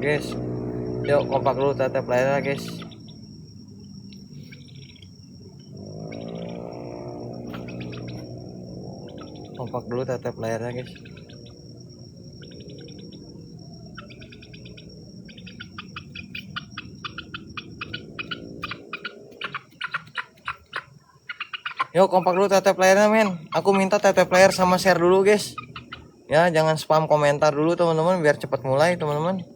guys. Yuk kompak dulu tetep layar guys. Kompak dulu tetep layarnya guys. Yuk kompak dulu tetep layarnya men. Aku minta tetep layar sama share dulu guys. Ya jangan spam komentar dulu teman-teman biar cepat mulai teman-teman.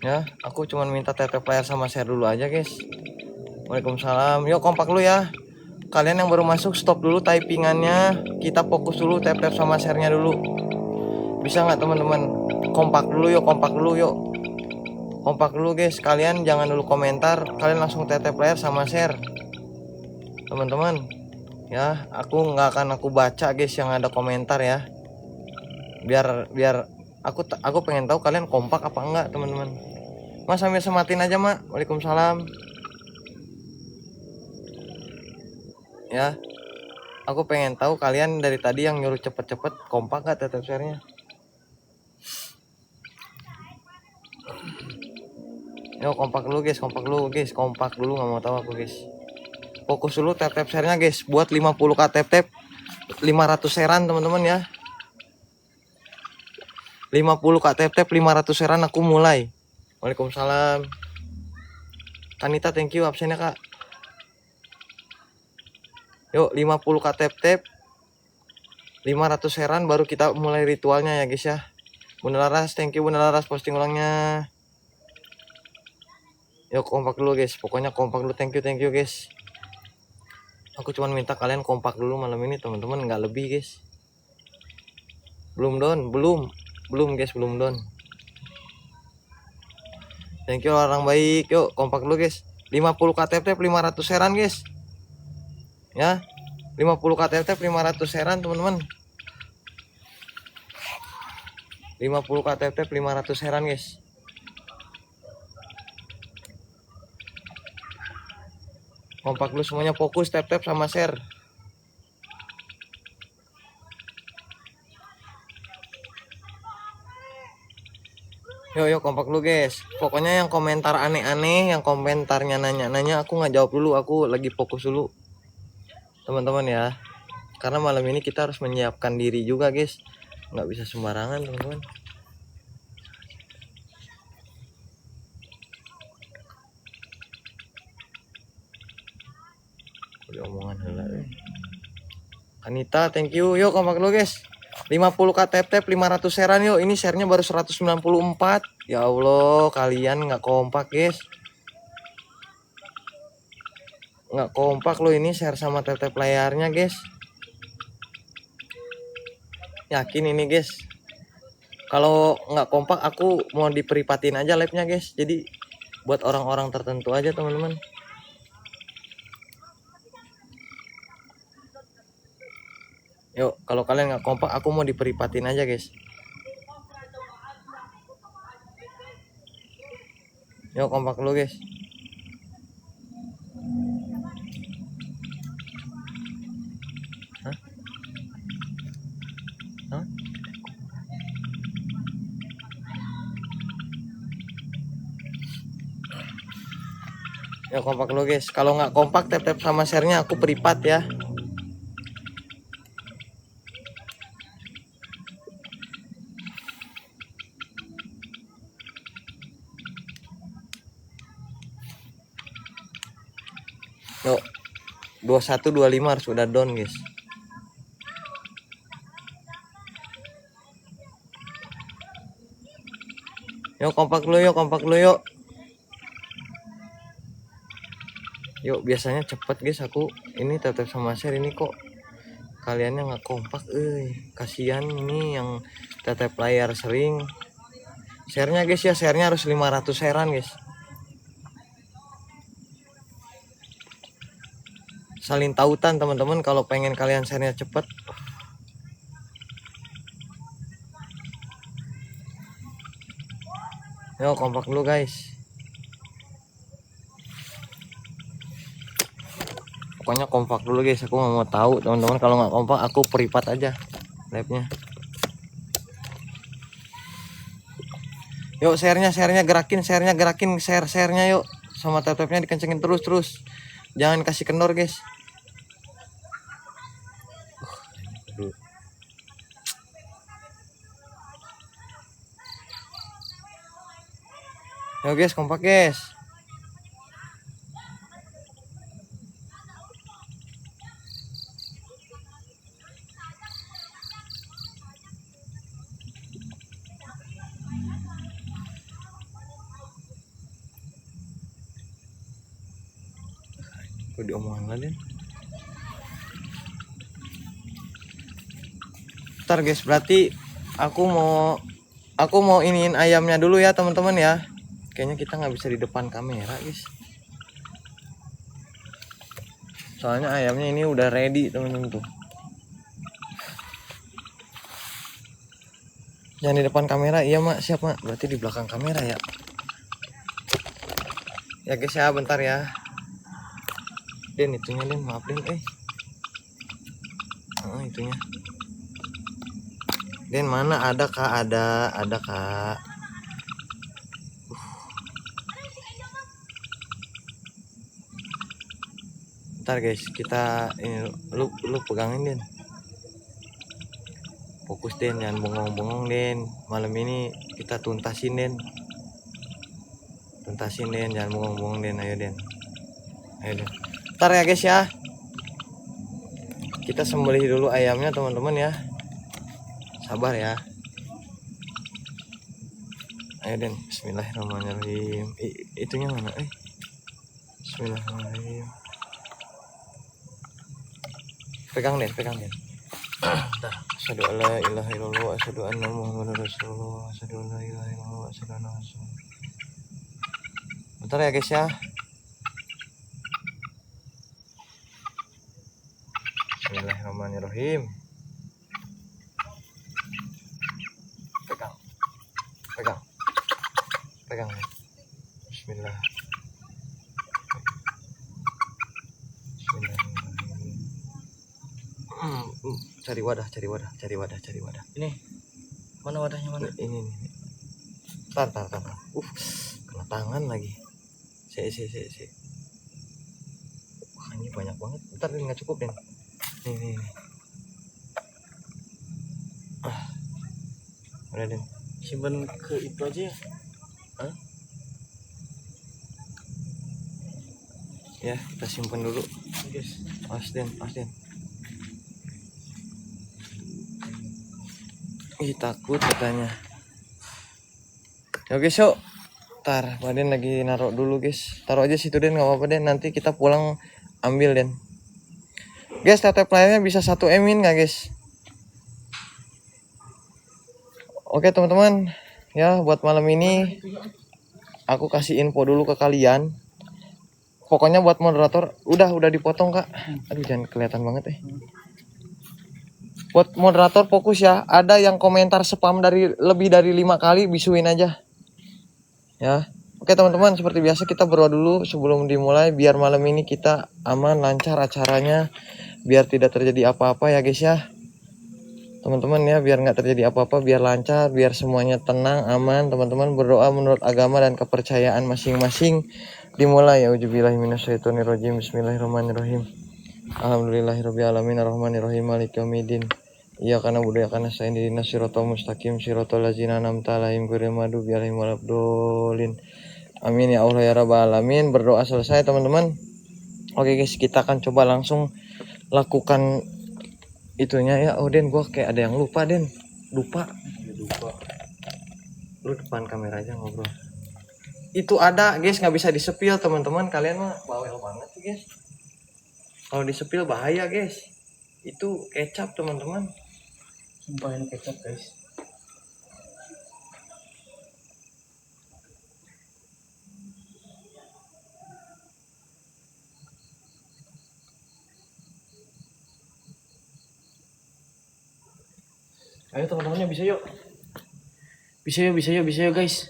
Ya aku cuman minta tetep layar sama share dulu aja guys. Waalaikumsalam. Yuk kompak dulu ya. Kalian yang baru masuk stop dulu typingannya. Kita fokus dulu tap-tap sama share-nya dulu. Bisa nggak teman-teman? Kompak dulu yuk, kompak dulu yuk. Kompak dulu guys. Kalian jangan dulu komentar. Kalian langsung tap-tap layar sama share. Teman-teman. Ya, aku aku baca guys yang ada komentar ya. Biar aku pengen tahu kalian kompak apa enggak teman-teman. Mas sambil sematin aja mak. Waalaikumsalam. Ya, aku pengen tahu kalian dari tadi yang nyuruh cepet-cepet kompak gak tetap share-nya. Yo kompak dulu guys, kompak dulu nggak mau tahu aku guys. Fokus dulu tap-tap share-nya guys, buat 50k tap-tap 500 sharean teman-teman ya. 50k tap-tap 500 sharean aku mulai. Waalaikumsalam. Kanita thank you absennya kak. Yuk 50k tap-tap 500 sharean baru kita mulai ritualnya ya guys ya. Bunda Laras thank you Bunda Laras posting ulangnya. Yuk kompak dulu guys, pokoknya kompak dulu, thank you guys. Aku cuma minta kalian kompak dulu malam ini teman-teman, nggak lebih guys. Belum down, belum guys, belum down. Thank you orang baik, yuk kompak dulu guys. 50k tap-tap 500 sharean guys. Ya, 50k tap-tap 500 sharean teman-teman. 50k tap-tap 500 sharean guys. Kompak dulu semuanya, fokus tap-tap sama share. Yuk kompak dulu guys. Pokoknya yang komentar aneh-aneh, yang komentarnya nanya-nanya aku nggak jawab dulu, aku lagi fokus dulu teman-teman ya. Karena malam ini kita harus menyiapkan diri juga guys, nggak bisa sembarangan teman-teman. Omongan hela Kanita thank you. Yuk kompak dulu guys. 50k tap-tap 500 sharean yuk. Ini share-nya baru 194. Ya Allah, kalian nggak kompak guys. Nggak kompak loh ini share sama tap-tap layarnya guys. Yakin ini guys. Kalau nggak kompak aku mau diperipatin aja live-nya guys. Jadi buat orang-orang tertentu aja teman-teman. Yuk, kalau kalian nggak kompak, aku mau diperipatin aja guys. Yuk kompak dulu guys. Hah? Hah? Yuk kompak dulu guys. Kalau nggak kompak, tap-tap sama share-nya aku peripat ya. Yuk 21 25 harus udah down guys. Yuk kompak dulu yuk. Yuk biasanya cepet guys aku ini tetap sama share ini kok kaliannya nggak kompak. Kasihan ini yang tetap layar sering. Share-nya guys ya, share-nya harus 500 sharean guys. Saling tautan teman-teman kalau pengen kalian share-nya cepet. Yuk kompak dulu guys. Pokoknya kompak dulu guys, aku nggak mau tahu teman-teman. Kalau nggak kompak aku peripat aja live-nya. Yuk share-nya gerakin, share-nya yuk. Sama tap-tapnya dikencengin terus. Jangan kasih kendor, guys. Yuk guys, kompak guys. Kok diomongin lagi? Ntar guys, berarti aku mau iniin ayamnya dulu ya teman-teman ya. Kayaknya kita nggak bisa di depan kamera guys. Soalnya ayamnya ini udah ready teman-teman tuh. Jangan di depan kamera, iya mak, siap mak. Berarti di belakang kamera ya. Ya guys ya, bentar ya. Den itunya Den, maaf Den itunya Den mana ada kak, ada kak. Ntar guys, kita ini lu pegangin Den, fokus Den, jangan bengong-bengong Den. Malam ini kita tuntasin Den, jangan bengong-bengong Den. Ayo Den. Ntar ya guys ya, kita sembelih dulu ayamnya teman-teman ya, sabar ya. Ayo Den, bismillahirrahmanirrahim. Itunya mana bismillahirrahmanirrahim. Pegang Den. Asyhadu alla ilaha illallah, asyhadu anna muhammadar rasulullah, asyhadu alla ilaha illallah, asyhadu anna rasulullah. Bentar ya guys ya. Bismillahirrahmanirrahim. Pegang. Bismillah. Cari wadah. Ini mana wadahnya mana? Ini. Tar. Kena tangan lagi. Si. Wah, ini banyak banget. Ntar ini nggak cukup Den. Nih. Udah Den. Simpan ke itu aja ya. Ya, kita simpan dulu. Guys. Awas Den. Takut katanya. Ya guys yuk. Ntar Baden lagi naruh dulu guys. Taruh aja situ Den, nggak apa-apa Den. Nanti kita pulang ambil Den. Guys, tap layarnya bisa 1 emin nggak guys? Oke teman-teman. Ya buat malam ini aku kasih info dulu ke kalian. Pokoknya buat moderator udah dipotong kak. Aduh jangan kelihatan banget Buat moderator fokus ya. Ada yang komentar spam lebih dari 5 kali, bisuin aja. Ya. Oke teman-teman, seperti biasa kita berdoa dulu sebelum dimulai biar malam ini kita aman, lancar acaranya, biar tidak terjadi apa-apa ya guys ya. Teman-teman ya, biar nggak terjadi apa-apa, biar lancar, biar semuanya tenang, aman. Teman-teman berdoa menurut agama dan kepercayaan masing-masing. Dimulai ya. Auzubillahi minasyaitonirrajim. Bismillahirrahmanirrahim. Alhamdulillahirabbil alamin arrahmanirrahim maliki yaumiddin. Iyyaka na'budu wa iyyaka nasta'in ihdinas siratal mustaqim siratal ladzina an'amta 'alaihim ghairil maghdubi 'alaihim waladdallin. Amin ya Allah ya rabbal alamin. Berdoa selesai teman-teman. Oke guys, kita akan coba langsung lakukan itunya ya. Oh Den, gua kayak ada yang lupa Den. Lupa. Lu depan kamera aja ngobrol. Itu ada guys, nggak bisa disepil teman-teman. Kalian mah bawel banget sih guys. Kalau disepil bahaya guys. Itu kecap teman-teman. Sumpah ini kecap guys. Ayo teman-temannya bisa yuk. Bisa yuk guys.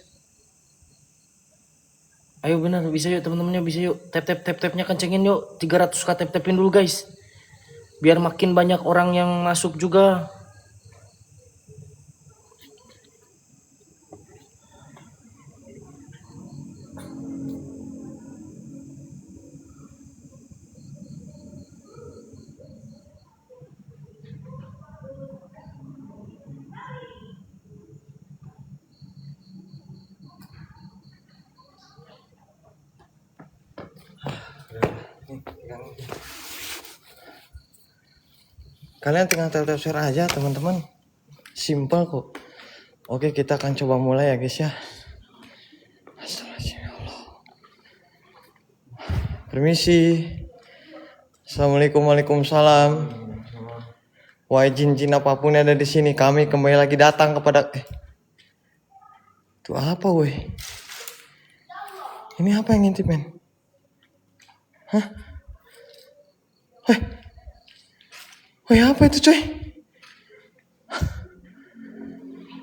Ayo benar bisa yuk teman-temannya, bisa yuk. Tap-tapnya kencengin yuk. 300k tap-tapin dulu guys. Biar makin banyak orang yang masuk juga. Kalian tinggal tap share aja teman-teman. Simple kok. Oke, kita akan coba mulai ya guys ya. Astagfirullahaladzim, ya Allah. Permisi. Assalamualaikum, waalaikumsalam. Wahai jin-jin apapun yang ada di sini, kami kembali lagi datang kepada itu apa weh? Ini apa yang ngintip men? Hah? Weh apa itu coy?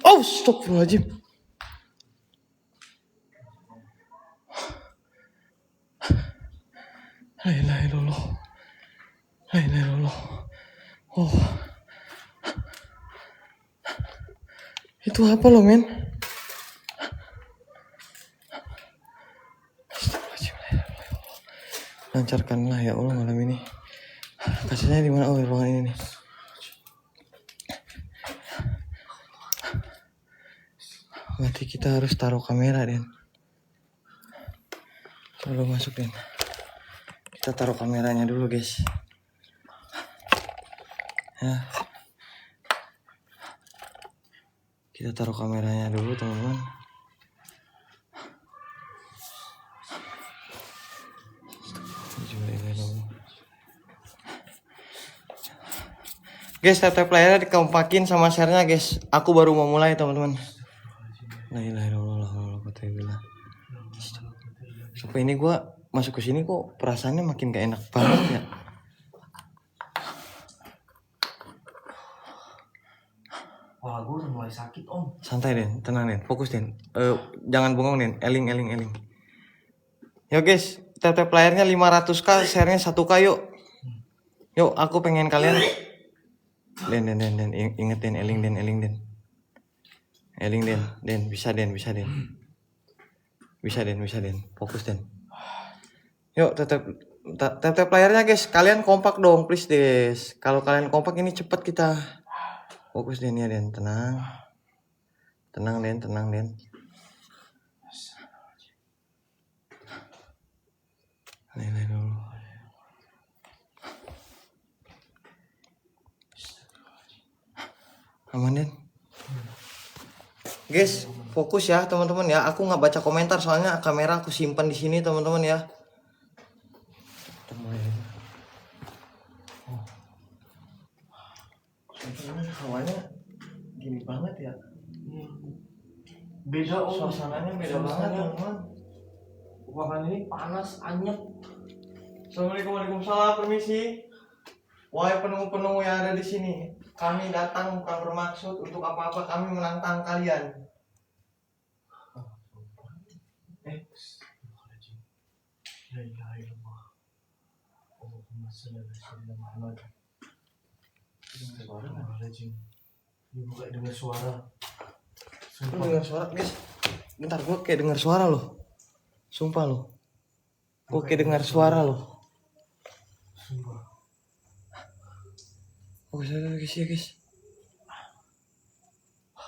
Oh, astagfirullahaladzim. La ilaha illallah. La ilaha illallah. Oh. Itu apa loh men? Lancarkanlah ya Allah malam ini. Kacanya di mana? Oh, ruangan ini nih. Berarti kita harus taruh kamera, Den. Coba masuk, Den. Kita taruh kameranya dulu, guys. Ya. Kita taruh kameranya dulu, teman-teman. Guys, tap layarnya dikompakin sama share-nya, guys. Aku baru mau mulai, teman-teman. La ilaha illallah. Sampai ini gua masuk ke sini kok perasaannya makin gak enak banget ya. Wah, gue udah mulai sakit om. Santai Den, tenang Den, fokus Den. Jangan bengong Den, eling. Yo guys, tap layarnya 500k, share-nya 1k yuk. Yuk, aku pengen kalian Den, inget Den, eling Den. Eling Den, bisa Den. Bisa Den, fokus Den. Yuk, tap layarnya guys, kalian kompak dong please guys. Kalau kalian kompak ini cepet kita. Fokus Den ya Den, tenang Den. Nilai dulu. Aman Den. Guys, fokus ya teman-teman ya. Aku nggak baca komentar soalnya kamera aku simpan di sini teman-teman ya. Hawanya gini banget ya. Beda om. Suasananya beda banget teman-teman. Ruangan ini panas, anyep. Assalamualaikum, waalaikumsalam, permisi. Wahai penunggu-penunggu yang ada di sini, kami datang bukan bermaksud untuk apa-apa, kami menantang kalian. La ilaha illallah. Allahumma shalli ala sayyidina Muhammad. Ini bukan dengar suara. Lu dengar suara, guys? Bentar, gue kayak dengar suara loh. Sumpah loh. Gue kayak dengar suara loh. Sumpah. Oh, guys.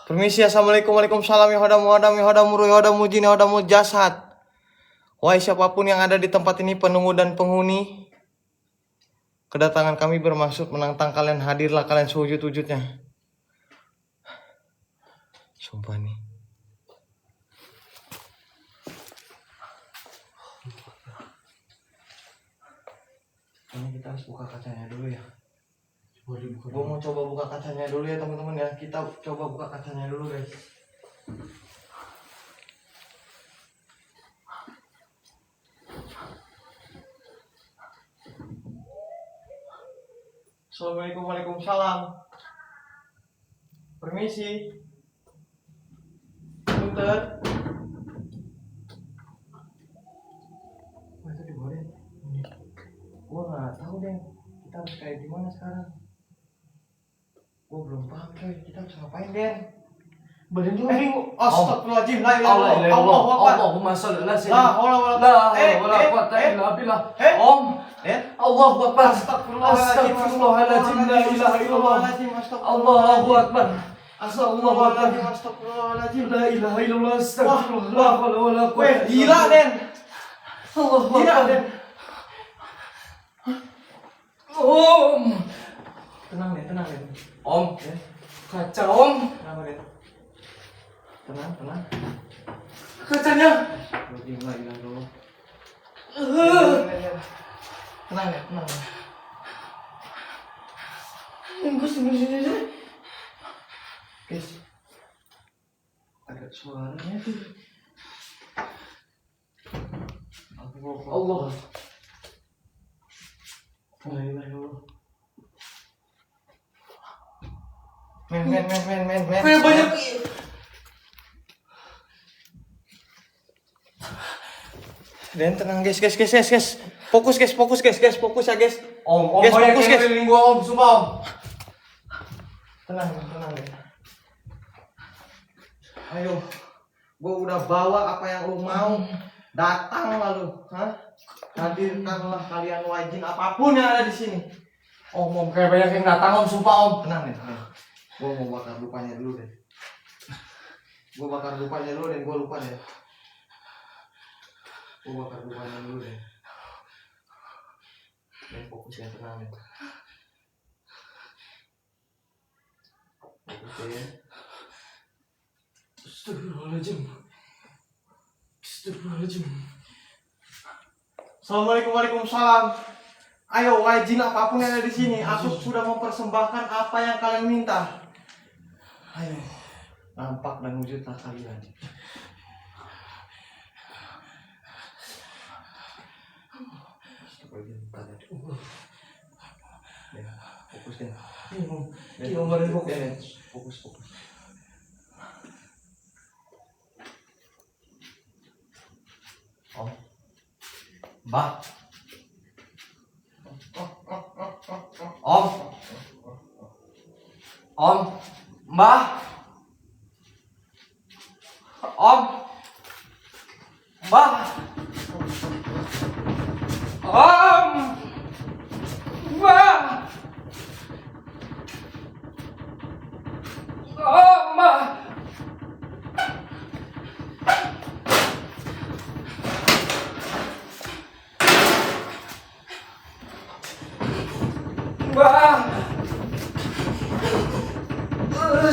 Permisi, assalamualaikum, waalaikumsalam, ya hodamu jin, ya hodamu jasad. Wahai siapapun yang ada di tempat ini, penunggu dan penghuni, kedatangan kami bermaksud menantang kalian, hadirlah kalian sewujud-wujudnya. Sumpah nih. Ini kita harus buka kacanya dulu ya. Gue mau coba buka kacanya dulu ya teman-teman ya. Kita coba buka kacanya dulu guys. Assalamualaikum, waalaikumsalam. Permisi. Punten. Wah, itu di bawah. Gue nggak tahu deh. Kita harus kayak gimana sekarang? Gue belum paham coy. Kita harus ngapain Den? Badan juga. Astagfirullahaladzim. La ilaha illallah. Allahumma shalli ala La sayyidina. haula wala La haula wala quwwata illa billah. Om. Allahu akbar. Astagfirullahaladzim. La ilaha illallah. Allahu akbar. Astagfirullahaladzim. La ilaha illallah. Astagfirullah. La haula wala quwwata. Gila Den. Allahu Gila akbar. Den. Om. Tenang deh, tenang deh. Om. Ya, Kaca om. kenapa deh? Tenang, tenang. Kacanya. Lu diem lagi lah dulu. Uh. Tenang ya, tenang ya. Tunggu sini. Guys, ada suaranya tuh. Allah. La ilaha illallah. Men. Kayak banyak. Dan tenang guys. Fokus ya guys. Om Guys, banyak fokus, yang guys. keliling gua om, sumpah om. Tenang deh. Ayo, gua udah bawa apa yang lu mau. Datang lalu, hadirkanlah kalian wajin apapun yang ada di sini. Om kayak banyak yang datang om, sumpah om. Tenang deh. Gua mau bakar lupanya dulu deh. Gua lupa deh. Gua bakar lupanya dulu deh. Fokus ya, tenang deh. Fokus ya. Astagfirullahaladzim. Assalamualaikum, waalaikumsalam. Ayo wajin apapun yang ada di sini. Aku sudah mempersembahkan apa yang kalian minta. Ayo, nampak dan wujudlah kalian. Fokus deh. Fokus. Om, Mbah. Om. Mbah. Om. Mbah. Om. Mbah. Om. Mbah. Mbah.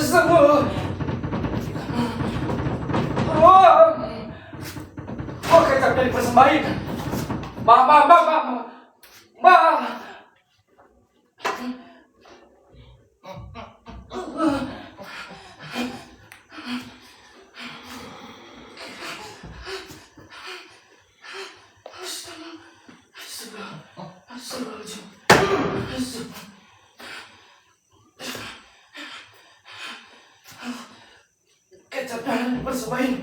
Semua. Oh, kecap jadi persembahin. Mbah. Kecap jadi persembahin.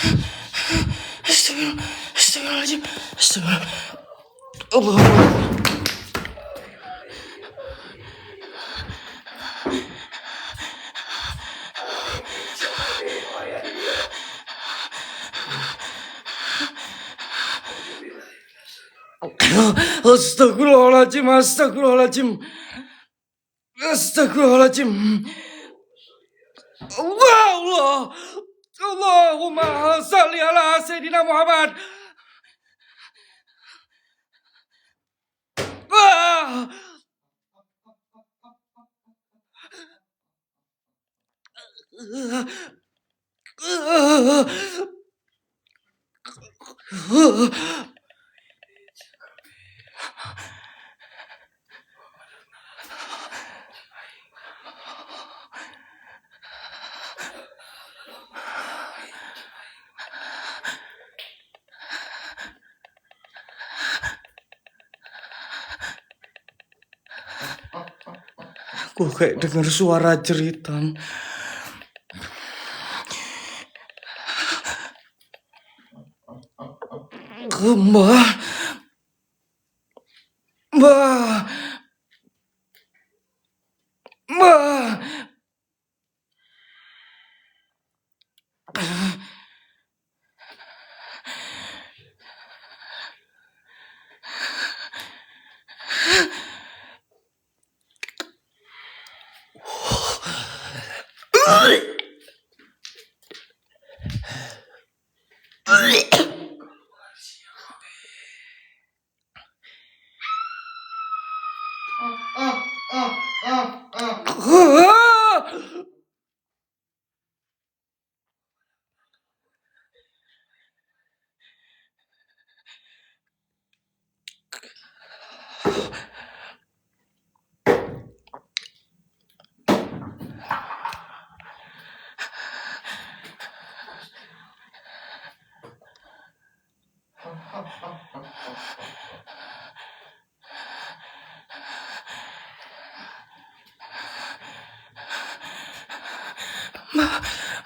Astagfirullahaladzim. Allah. Astagfirullahaladzim. Allah. Allahumma salli ala Sayyidina Muhammad. Gue kayak dengar suara jeritan. Mbah. Mbah.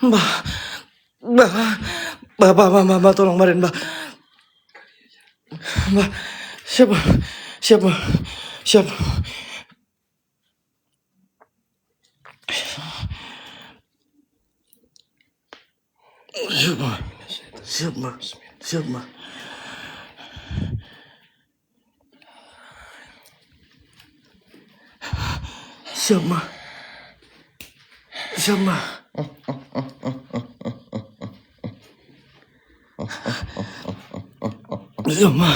Mbah. Mbah, mbah, tolong barin, mbah. Mbah, siapa? Siapa? Siapa? Siapa? Siapa? Siapa? Siapa? Siapa? Siapa? Siapa?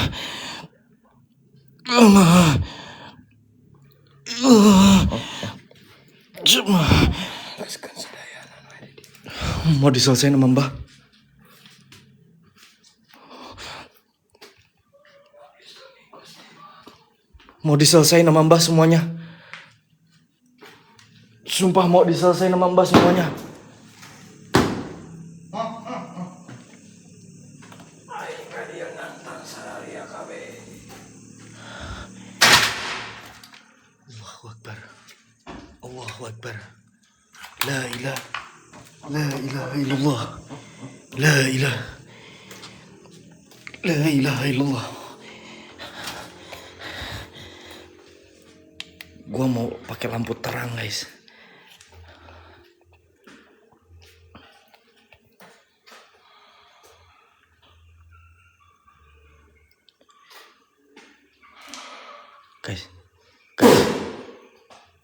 Mau diselesain sama mbah? Mau diselesain sama mbah semuanya? Sumpah mau diselesain sama mbah semuanya. Allahu Akbar. Allahu Akbar. La ilaha illallah. La ilaha illallah. Gua mau pakai lampu terang, guys.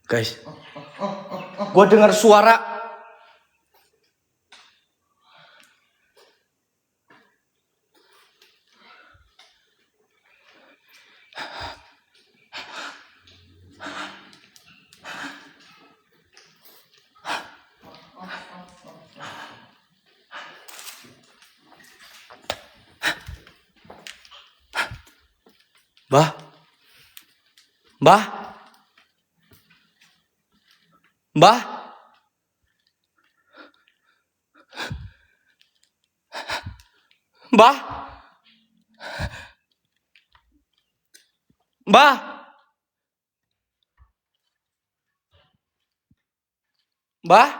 Guys, gue dengar suara. Mbah, mbah. Mbah. Mbah. Mbah. Mbah.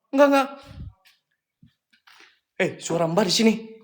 Enggak. Suara mbah di sini.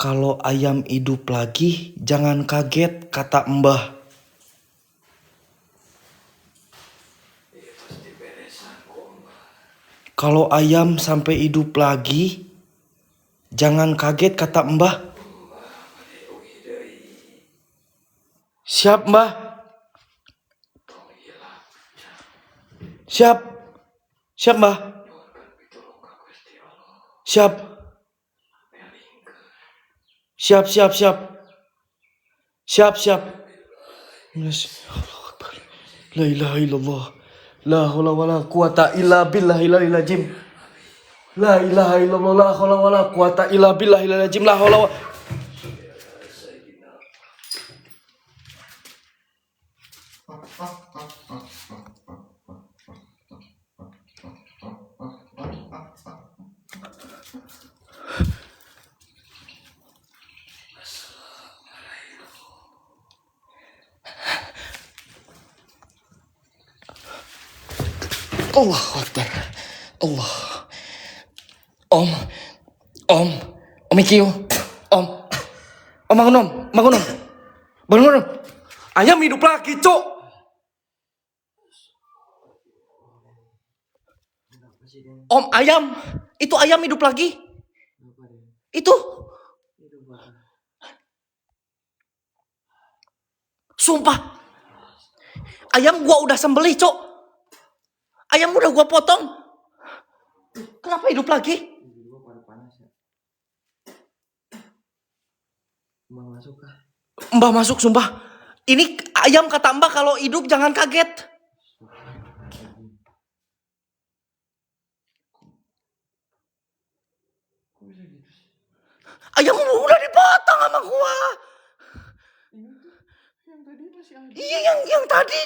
Kalau ayam hidup lagi, jangan kaget, kata mbah. Kalau ayam sampai hidup lagi, jangan kaget kata Mbah. Siap Mbah. Siap. Siap Mbah. Siap. Siap, siap, siap. Siap, siap. La ilaha illallah. La haula wala quwata illa billahil azim. La ilaha illallah, la haula wala quwata illa billahil azim. La haula wa... Allahu Akbar. Allah. Om. Om. Om Ikio. Om. Om bangun om. Bangun om. Bangun om. Ayam hidup lagi cok. Om ayam. Itu ayam hidup lagi. Itu. Sumpah. Ayam gua udah sembelih cok. Ayam udah gua potong. Kenapa hidup lagi? Mbah masuk sumpah. Ini ayam kata Mbah kalau hidup jangan kaget. Ayam udah dipotong sama gua. Iya yang tadi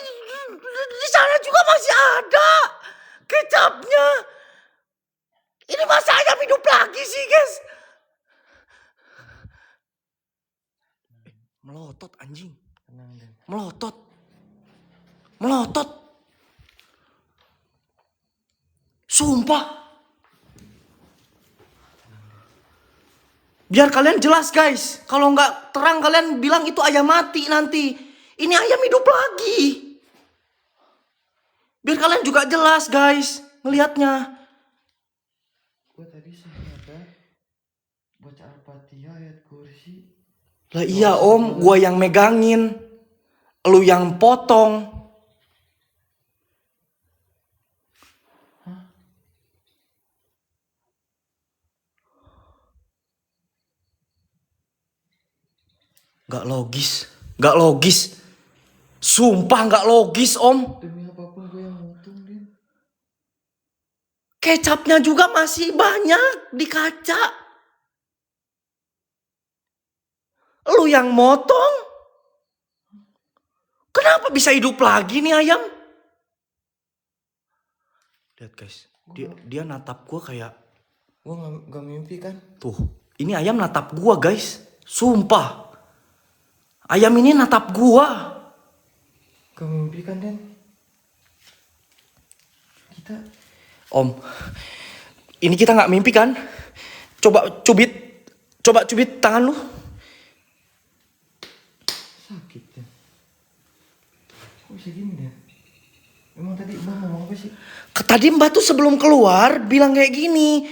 di sana juga masih ada kecapnya. Ini masa ayam hidup lagi sih guys? Melotot anjing. Melotot. Melotot. Sumpah. Biar kalian jelas guys. Kalau nggak terang kalian bilang itu ayam mati nanti. Ini ayam hidup lagi. Biar kalian juga jelas guys ngelihatnya. Gue tadi sengaja baca Al-Fatihah ayat kursi. Lah iya om, gua yang megangin. Lu yang potong. Gak logis. Gak logis. Sumpah gak logis om. Demi apapun gue yang untung Din. Kecapnya juga masih banyak di kaca. Lu yang motong. Kenapa bisa hidup lagi nih ayam? Lihat guys. Dia natap gua kayak. Gue gak mimpi kan. Tuh. Ini ayam natap gua guys. Sumpah. Ayam ini natap gua. Gak mimpi kan Den. Kita. Om. Ini kita gak mimpi kan? Coba cubit. Coba cubit tangan lu. Sakit Den. Kok bisa gini Den? Emang tadi Mbak ngomong apa sih? Tadi Mbak tuh sebelum keluar bilang kayak gini.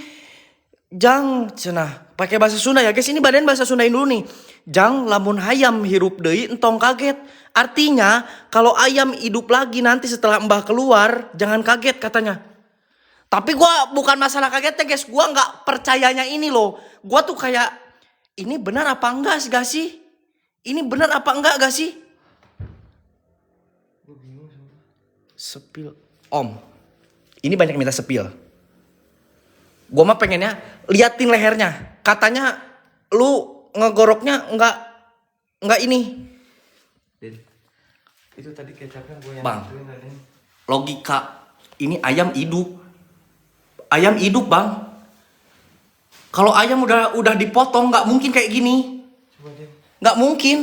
Jang, cenah. Pakai bahasa Sunda ya guys. Ini badan bahasa Sundain dulu nih. Jang lamun hayam hirup deui entong kaget. Artinya kalau ayam hidup lagi nanti setelah Mbah keluar jangan kaget katanya. Tapi gua bukan masalah kagetnya guys. Gua gak percayanya ini loh. Gua tuh kayak ini benar apa enggak gak sih? Ini benar apa enggak gak sih? Gue bingung sama. Sepil. Om. Ini banyak minta sepil. Gua mah pengennya liatin lehernya. Katanya lu ngegoroknya enggak ini. Den. Itu tadi kecapnya gue yang Bang. nentuin, Den. Logika. Ini ayam hidup. Ayam hidup bang. Kalau ayam udah dipotong nggak mungkin kayak gini. Coba Den. Nggak mungkin.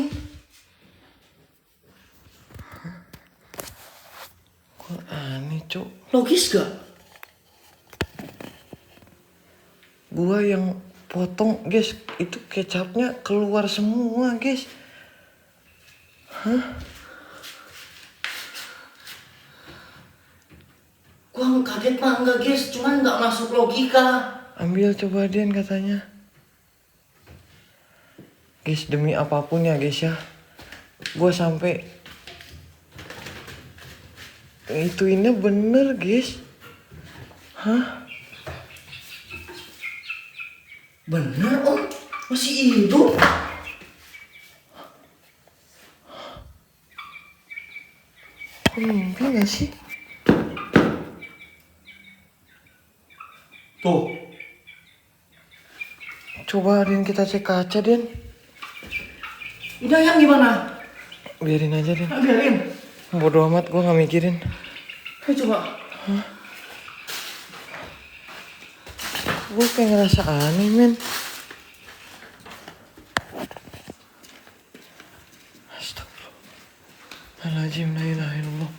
Kok aneh cok. Logis gak? Gua yang potong guys. Itu kecapnya keluar semua guys. Hah? Gua kaget mah enggak guys, cuman nggak masuk logika. Ambil coba Den katanya. Guys, demi apapun ya guys ya, gue sampai ituinnya bener guys. Hah? Bener om, masih hidup. Kok mimpi gak sih? Tuh, Coba Den kita cek kaca Den. udah yang gimana? Biarin aja Den. Biarin. Bodoh amat, gue gak mikirin. Ayo coba. Gue kayak ngerasa aneh men. Astagfirullahaladzim, la ilaha illallah.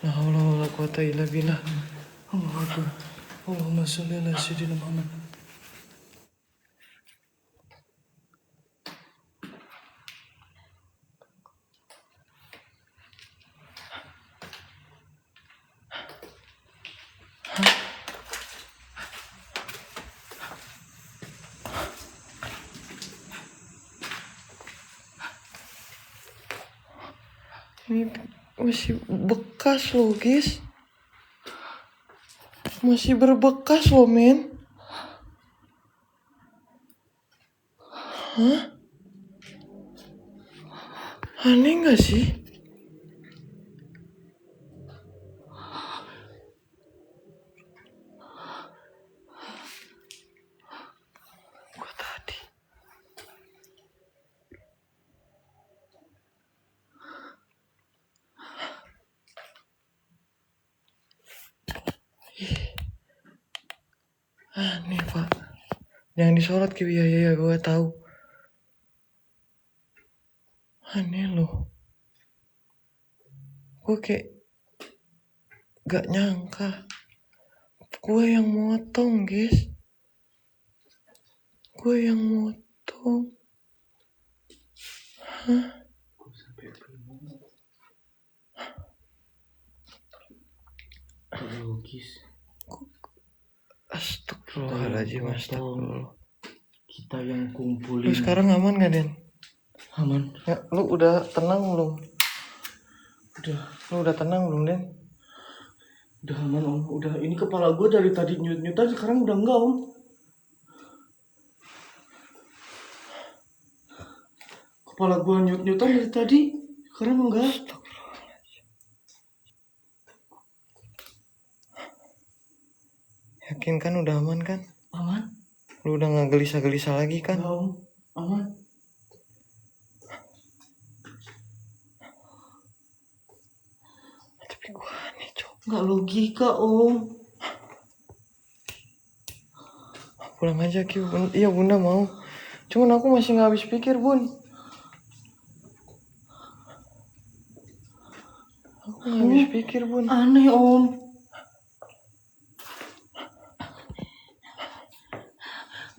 La haula wala quwata illa billah. Allahu Akbar. Allahumma sholli ala sayyidina Muhammad. Ini masih bekas loh guys. Masih berbekas loh men. Hah? Aneh gak sih? Gua tadi aneh pak. Jangan disorot Ki, ya gue tahu. Aneh loh. Gue kayak gak nyangka gue yang motong guys. Gue yang motong. Hah? Logis. Astagfirullahaladzim, astagfirullah. Kita yang kumpulin. Lu sekarang aman gak Den? Aman. Ya, lu udah tenang belum? Udah. Lu udah tenang belum Den? Udah aman om. Udah. Ini kepala gue dari tadi nyut-nyutan, sekarang udah enggak om. Kepala gue nyut-nyutan dari tadi, sekarang enggak. Yakin kan udah aman kan? Aman. Lu udah gak gelisah-gelisah lagi kan? Enggak om. Aman. Tapi gua aneh cok. Enggak logika om. Pulang aja Ki. Iya bunda mau. Cuman aku masih gak habis pikir bun. Aku gak habis pikir bun. Aneh om.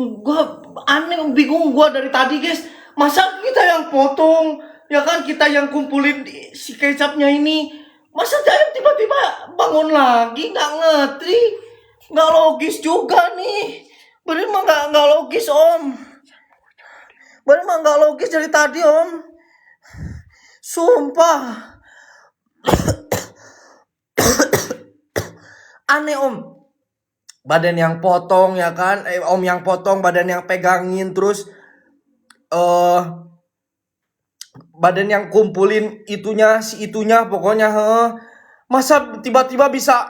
Gua aneh, bingung gua dari tadi guys. Masa kita yang potong, ya kan kita yang kumpulin si kecapnya ini. Masa Jayam tiba-tiba bangun lagi, nggak ngerti, nggak logis juga nih. Bener mah nggak logis om. Bener mah nggak logis dari tadi om. Sumpah. Aneh om. Badan yang potong ya kan, om yang potong, badan yang pegangin, terus badan yang kumpulin itunya, si itunya pokoknya. Masa tiba-tiba bisa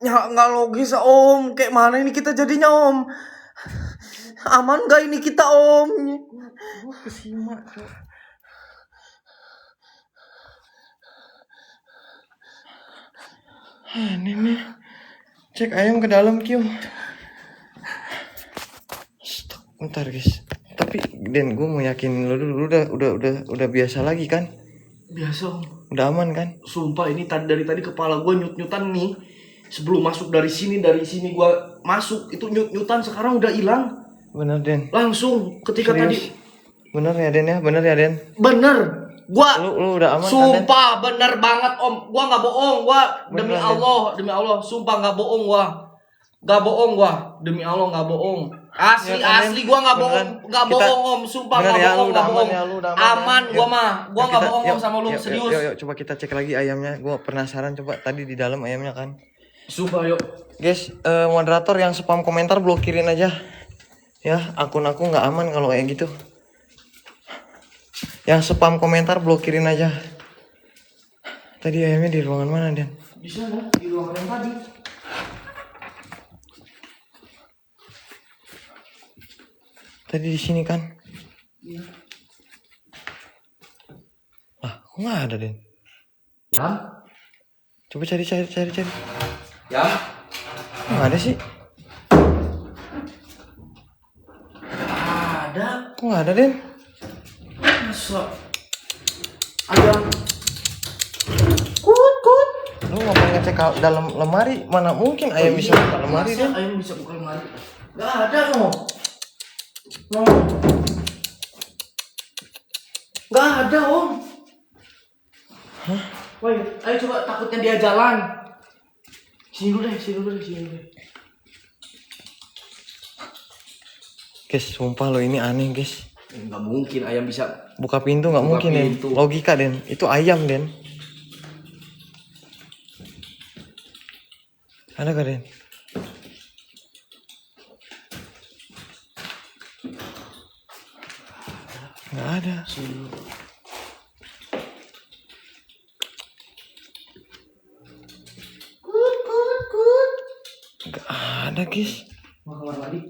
nggak logis om. Kayak mana ini kita jadinya om? Aman gak ini kita om? Gua kesimak cok. Aneh nih. Cek ayam ke dalam Kyo. Stop, bentar guys. Tapi Den, gue mau yakinin lo dulu. Udah biasa lagi kan? Biasa om. Udah aman kan? Sumpah ini dari tadi kepala gue nyut-nyutan nih. Sebelum masuk dari sini gue masuk itu nyut-nyutan, sekarang udah hilang. Bener Den. Langsung ketika Serius? tadi. Bener ya Den ya? Bener ya Den? Bener. Gua Lu udah aman kan, Den? sumpah bener banget Om. Gua nggak bohong. Gua demi Beneran, Allah, sumpah nggak bohong gua. Nggak bohong gua. Demi Allah nggak bohong. Asli Ya kan, Den? asli gua nggak bohong. Beneran. Nggak Kita- bohong Om. Sumpah Bener nggak ya, bohong, lu udah nggak bohong. aman ya, lu udah aman ya. Aman gua Yuk. mah. Gua nggak bohong Om sama lu, Yuk, serius. Yuk, coba kita cek lagi ayamnya. Gua penasaran, coba tadi di dalam ayamnya kan. Sumpah yuk. Guys, moderator yang spam komentar blokirin aja. Ya, akun aku nggak aman kalau kayak gitu. Yang spam komentar blokirin aja. Tadi ayamnya di ruangan mana, Den? Di sana di ruangan yang tadi. Tadi di sini kan? Iya. Ah, kok nggak ada, Den? Yang? Coba cari. Yang? Nggak ada sih. Ada. Kok nggak ada, Den? Masa? Ada. Lu ngapain ngecek dalam lemari? Mana mungkin ayam bisa buka lemari, Den? Ayam bisa buka lemari. Gak ada no. No. Gak ada Om. Hah? Woi, ayo coba, takutnya dia jalan. Sini dulu deh. Guys, sumpah lo ini aneh, guys. Nggak mungkin ayam bisa. Buka pintu nggak Buka mungkin, Den. pintu. Logika, Den. Itu ayam, Den. Ada gak, Den? Nggak ada. Nggak ada, guys. Mau kamar mandi?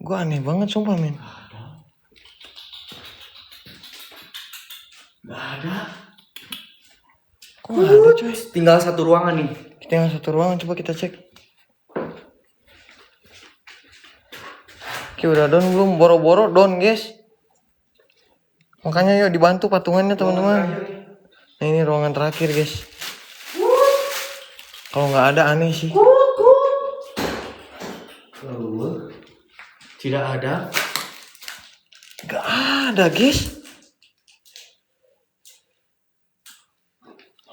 Gua aneh banget, sumpah, men. Nggak ada. Kok nggak ada, coy? Tinggal satu ruangan nih. Tinggal satu ruangan, coba kita cek. Oke, udah down belum? Boro-boro down, guys. Makanya yuk dibantu patungannya, teman-teman. Nah, ini ruangan terakhir, guys. Kalau nggak ada aneh sih. Tidak ada. Nggak ada, guys.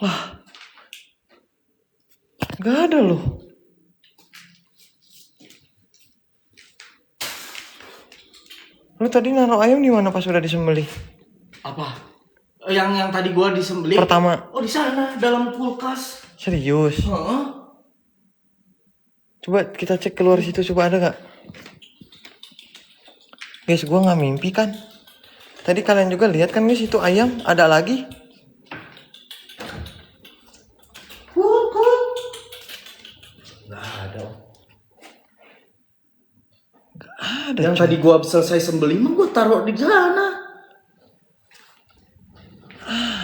Lah. Nggak ada loh. Lu tadi naruh ayam di mana pas udah disembelih? Apa? Yang tadi gua disembelih. Pertama. Oh, di sana dalam kulkas. Serius? Heeh. Coba kita cek keluar situ, coba ada gak? Guys, gua nggak mimpi kan? Tadi kalian juga lihat kan, guys, itu ayam ada lagi. Nggak ada. Ada. Yang coy. tadi gua selesai sembelih mah gua taruh di sana.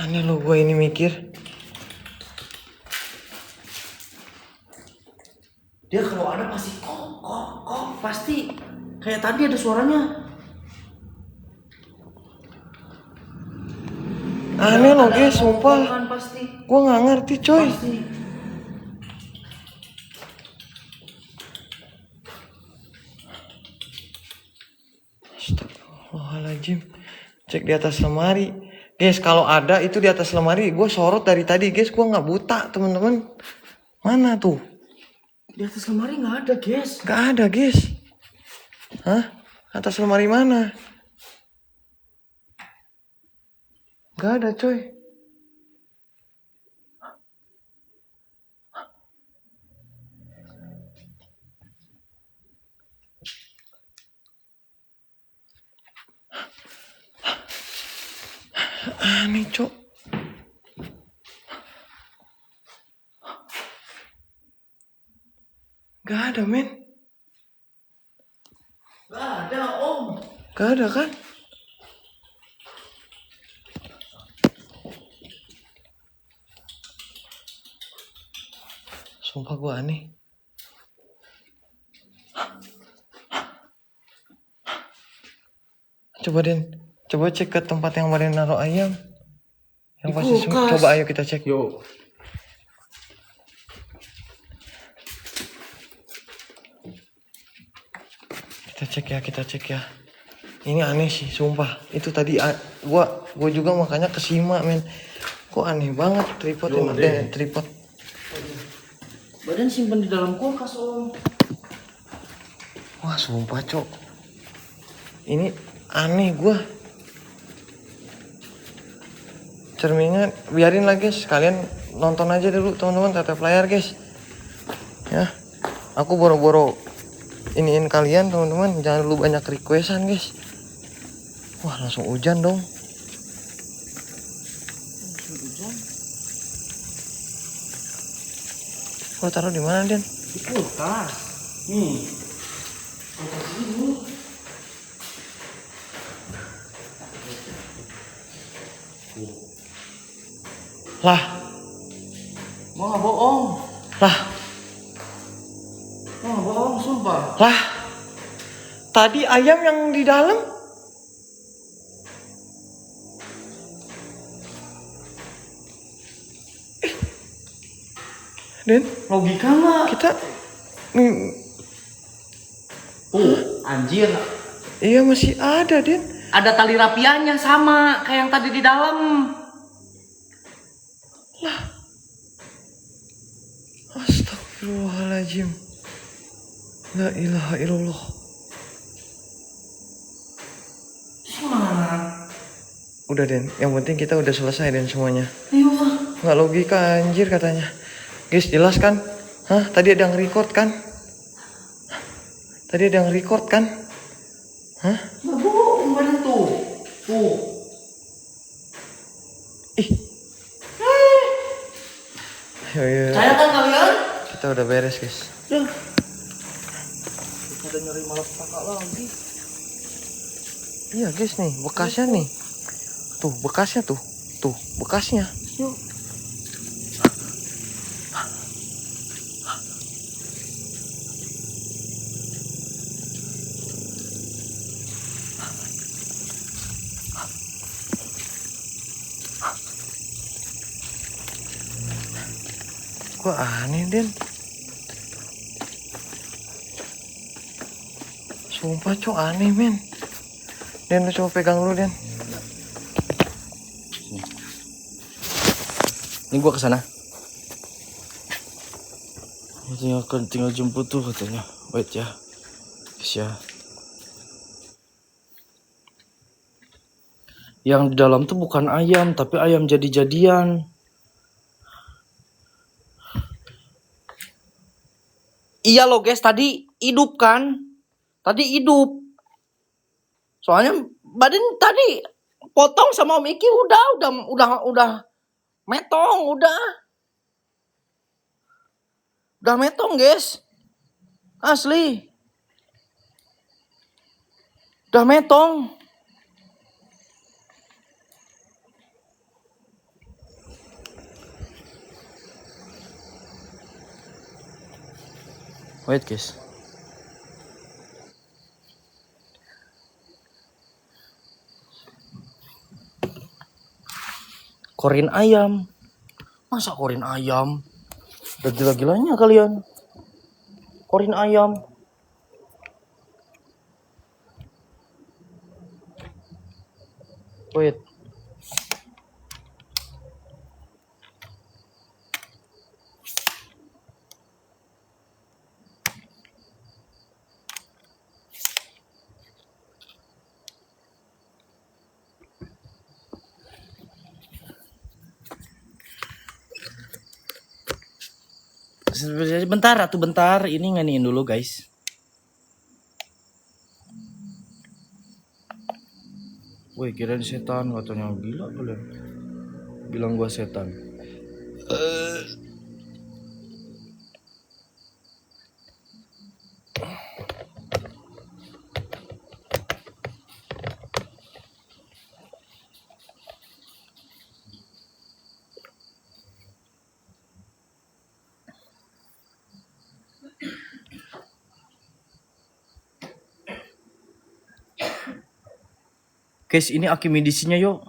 Aneh lo, gua ini mikir. Dia kalau ada pasti kok pasti kayak tadi ada suaranya. Aneh lo, guys, sumpah. Kan pasti. Gua nggak ngerti, coy. Pasti. Astagfirullahaladzim. Cek di atas lemari. Guys, kalau ada itu di atas lemari, gue sorot dari tadi, guys. Gue nggak buta, teman-teman. Mana tuh? Di atas lemari nggak ada, guys. Nggak ada, guys. Hah? Atas lemari mana? Nggak ada, coy. Aneh, cok. Gak ada, men. Nggak ada, Om. Gak ada, kan? Sumpah gue aneh. Coba, Den. Coba cek ke tempat yang kemarin naruh ayam. Yang Di pasti kulkas. coba, ayo kita cek. Yuk. kita cek ya. Ini aneh sih, sumpah. Itu tadi gua juga makanya kesimak, men. Kok aneh banget tripod ini, tripod. Badan simpen di dalam kulkas, Om. Wah, sumpah, Cok. Ini aneh gua. Cerminnya biarin lah, guys. Kalian nonton aja dulu, teman-teman, tetep layar, guys. Ya. Aku boro-boro iniin kalian, teman-teman. Jangan dulu banyak requestan, guys. Wah, langsung hujan dong. Oh, taruh di mana, Den? Di kulkas. Nih. Kulkas ini. Lah, Gua nggak bohong. lah, Gua nggak bohong, sumpah. lah. Tadi ayam yang di dalam. Den, Logika nggak? kita nih, Anjir. iya masih ada, Den. Ada tali rapiannya sama kayak yang tadi di dalam. Astagfirullahaladzim. La ilaha illallah. Gimana? Udah, Den, yang penting kita udah selesai, Den, semuanya. Iya. Nggak logika, anjir, katanya. Guys, jelas kan? Hah? Tadi ada yang record kan? Hah? Tadi ada yang record kan? Hah? Nggak bohong, bener tuh. Tuh. Ih. Ayo. Saya kan kalian? Kita udah beres, guys. Ya. Ada nyari malapetaka lagi. Iya, guys, nih bekasnya nih. Tuh, bekasnya tuh. Tuh, bekasnya. Yuk. Kok aneh, Den? Sumpah, Cok, aneh, men. Den, lu coba pegang dulu, Den. Ini gua kesana. Tinggal jemput tuh katanya. Wait ya. Ya. Yang di dalam tuh bukan ayam, tapi ayam jadi-jadian. Iya loh guys, tadi hidup kan? Tadi hidup. Soalnya badan tadi potong sama Om Iki udah metong, udah metong guys. Asli. Udah metong. Wait guys. Korin ayam. Masa korin ayam? Udah gila-gilanya kalian. Korin ayam. Wait. Bentar. Ini nganiin dulu guys. Woi, kirain setan, katanya gila kalian. Bilang gua setan. Guys, ini aki medisinya yuk.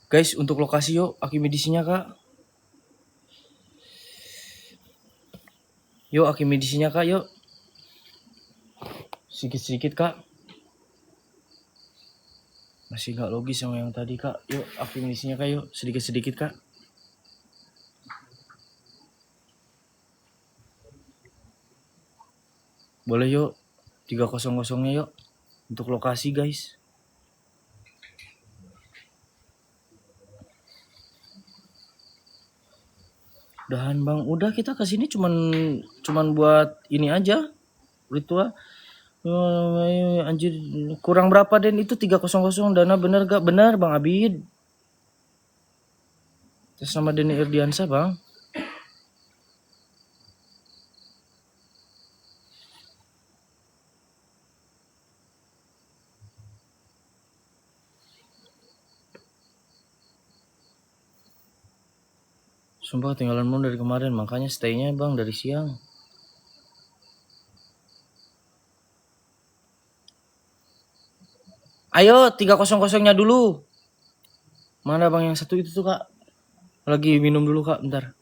Guys, untuk lokasi yuk, aki medisinya kak. Yuk, aki medisinya kak, yuk. Sedikit-sedikit kak. Masih nggak logis sama yang tadi kak. Yuk akumulasinya kak yuk. Sedikit-sedikit kak. Boleh yuk. 300-nya yuk. Untuk lokasi guys. Udahan bang. Udah kita kesini cuman buat ini aja. Ritual. Anjir kurang berapa Den itu 300 dana bener gak? Bener Bang Abid. Terus sama Denny Irdiansa Bang. Sumpah ketinggalan mulu dari kemarin, makanya stay-nya Bang dari siang. Ayo 300-nya dulu. Mana Bang yang satu itu tuh Kak? Lagi minum dulu Kak, bentar.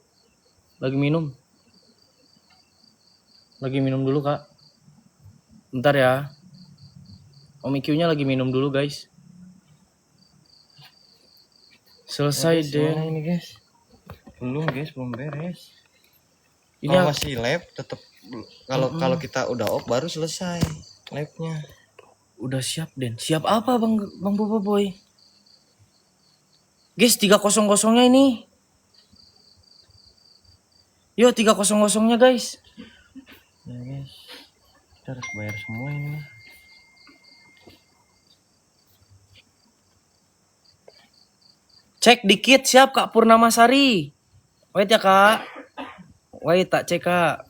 Lagi minum dulu Kak. Bentar ya. Om IQ-nya lagi minum dulu guys. Selesai Den. Ini guys. Belum guys, belum beres. Ini Kalau masih lab tetap kalau kita udah off baru selesai labnya. udah siap Den. Siap apa Bang Bobo Boy? Guys 300-nya ini. Yo 300-nya guys. Ya guys. Kita harus bayar semua ini. Cek dikit siap Kak Purnamasari. Wait ya Kak. Wait tak cek Kak.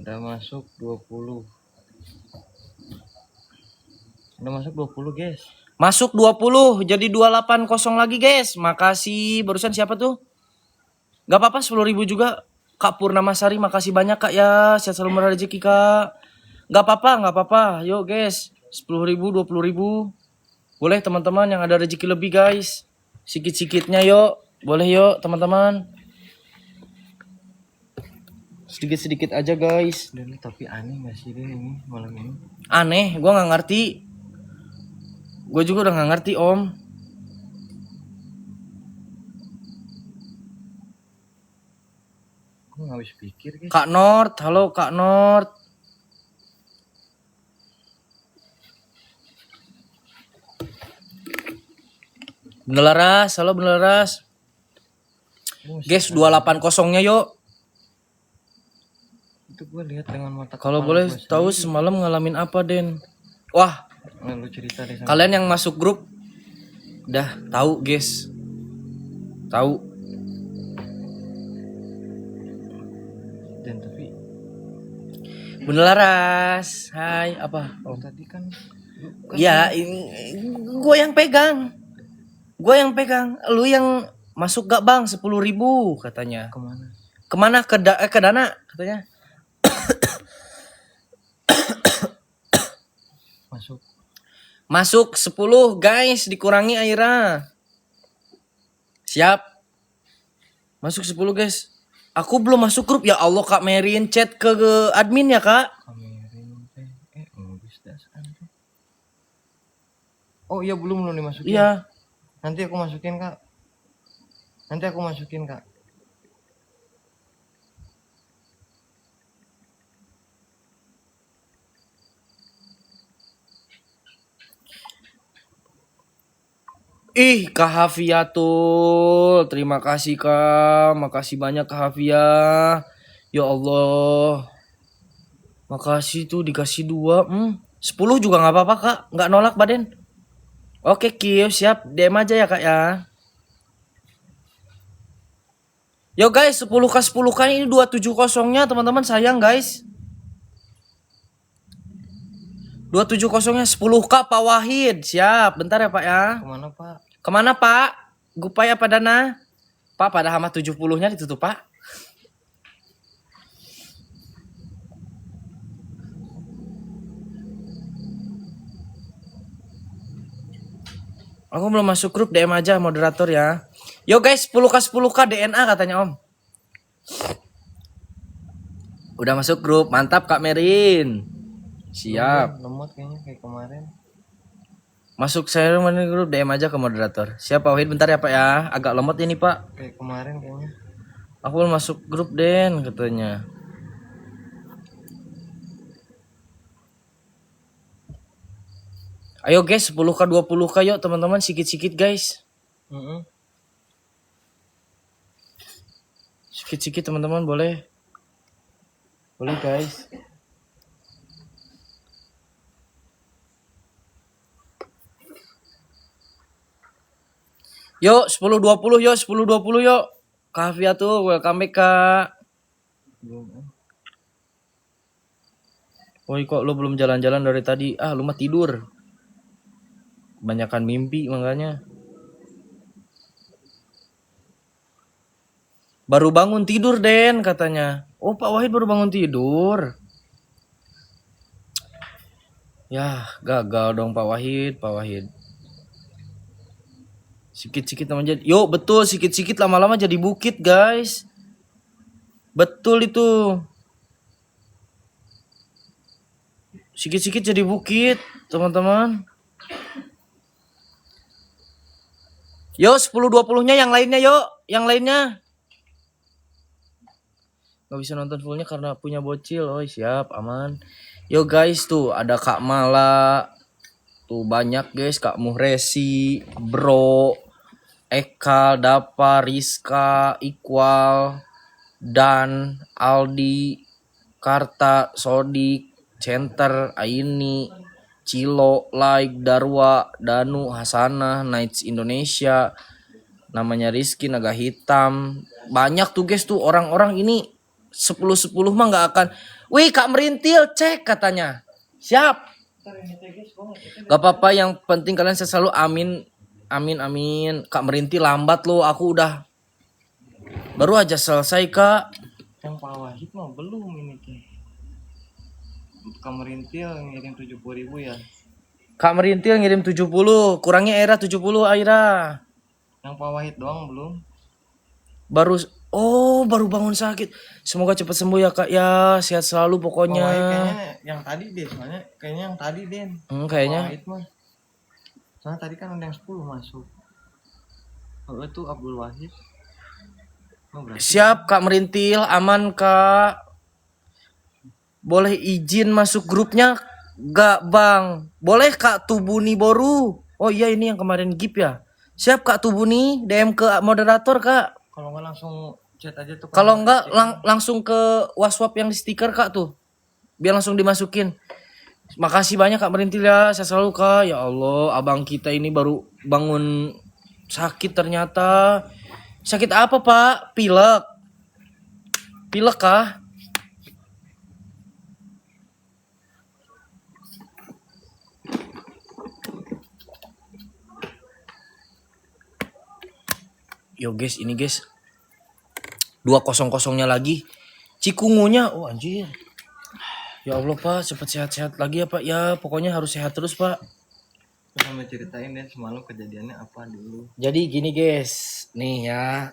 Ada masuk 20. Ada masuk 20 guys. Masuk 20 jadi 280 lagi guys. Makasih barusan siapa tuh? Gak apa-apa 10.000 juga. Kak Purnamasari makasih banyak Kak ya. Sehat selalu murah rezeki Kak. Gak apa-apa. Yuk guys. 10.000, 20.000. Boleh teman-teman yang ada rezeki lebih guys. Sikit-sikitnya yuk. Boleh yuk teman-teman. Sedikit-sedikit aja guys. Dan tapi aneh gak sih Den ini malam ini? Aneh, gue gak ngerti. Gue juga udah gak ngerti om. Gue gak habis pikir guys. Kak Nord, halo Kak Nord. Benelaras, halo Benelaras. Guys, 280-nya yuk. Itu gue lihat dengan mata Kalau kepala boleh gua tahu sendiri. semalam ngalamin apa Den? Wah, Lu cerita deh sama kalian yang masuk grup udah tahu guys. Tahu. Dan tapi Benelaras, hai apa? oh tadi kan Ya, gue yang pegang. Lu yang masuk gak bang 10.000 katanya. kemana? Kemana ke Dana katanya. Masuk 10 guys, dikurangi Aira. Siap. Masuk 10 guys. Aku belum masuk grup ya Allah Kak Merin chat ke admin ya Kak. Kamerin ngebis dasan. Oh iya belum dimasukin. Iya. Nanti aku masukin Kak. Ih, Kak Hafiatul. Terima kasih, Kak. Makasih banyak, Kak Hafia. Ya Allah. Makasih tuh dikasih 2. 10 juga nggak apa-apa, Kak. Nggak nolak, Baden. Oke, Kio. Siap. DM aja ya, Kak, ya. Yo, guys. 10K, 10K ini 270-nya, teman-teman. Sayang, guys. 270-nya 10K Pak Wahid. Siap. Bentar ya, Pak, ya. Kemana Pak? Gupay apa Dana? Pak, pada hama 70-nya ditutup, Pak. Aku belum masuk grup, DM aja moderator ya. Yo guys, 10K DNA katanya Om. Udah masuk grup, mantap Kak Merin. Siap. Lemot kayaknya kayak kemarin. Masuk saya mana grup DM aja ke moderator. Siap Pak Wahid bentar ya Pak ya. Agak lemot ini Pak. Kayak kemarin kayaknya. Aku belum masuk grup Den katanya. Ayo guys 10K 20K yuk teman-teman sikit-sikit guys. Sikit-sikit teman-teman boleh. Boleh guys. Yuk 10-20 yuk 10-20 yuk. Kafia tuh welcome back Kak. Woi kok lu belum jalan-jalan dari tadi? Ah lu mah tidur. Banyakan mimpi makanya. Baru bangun tidur Den katanya. Oh Pak Wahid baru bangun tidur. Ya gagal dong Pak Wahid. Sikit-sikit aja. Yo betul sikit-sikit lama-lama jadi bukit guys. Betul itu. Sikit-sikit jadi bukit teman-teman. Yo 10-20-nya yang lainnya yuk. Yang lainnya. Gak bisa nonton fullnya karena punya bocil. Oh siap aman. Yo guys tuh ada Kak Mala. Tuh banyak guys. Kak Muhresi. Bro. Eka, Dapa, Rizka, Iqbal, Dan, Aldi, Karta, Sodik, Center, Aini, Cilo, Like, Darwa, Danu, Hasanah, Nights Indonesia, namanya Rizky, Naga Hitam. Banyak tuh guys tuh orang-orang ini 10-10 mah nggak akan. Wih Kak Merintil cek katanya. Siap. Gak apa-apa yang penting kalian selalu amin. Amin. Kak Merintil lambat loh. Aku udah baru aja selesai Kak. Yang Pak Wahid mah belum ini teh. Kak Merintil ngirim 70.000 ya. Kak Merintil ngirim 70. Kurangnya Aira 70 Aira. Yang Pak Wahid doang belum. Baru bangun sakit. Semoga cepat sembuh ya Kak ya. Sehat selalu pokoknya. Pak Wahid kayaknya yang tadi deh. Soalnya kayaknya yang tadi Den. Kayaknya. Pak Wahid mah. Soalnya tadi kan ada yang 10 masuk. Oh itu Abdul Wahid. Oh, Siap Kak Merintil, aman Kak. Boleh izin masuk grupnya gak Bang? Boleh Kak Tubuni Boru. Oh iya ini yang kemarin gip ya. Siap Kak Tubuni, DM ke moderator Kak. Kalau nggak langsung chat aja tuh. Kalau enggak langsung ke WhatsApp yang di stiker Kak tuh. Biar langsung dimasukin. Makasih banyak Kak Merintil ya. Saya selalu Kak. Ya Allah, abang kita ini baru bangun sakit ternyata. Sakit apa Pak? Pilek. Pilek kah? Yo guys, ini guys. 200-nya lagi. Cikungunya. Oh anjir. Ya Allah Pak, cepat sehat-sehat lagi ya Pak. Ya pokoknya harus sehat terus Pak. Sama ceritain deh semalam kejadiannya apa dulu. Jadi gini guys, nih ya.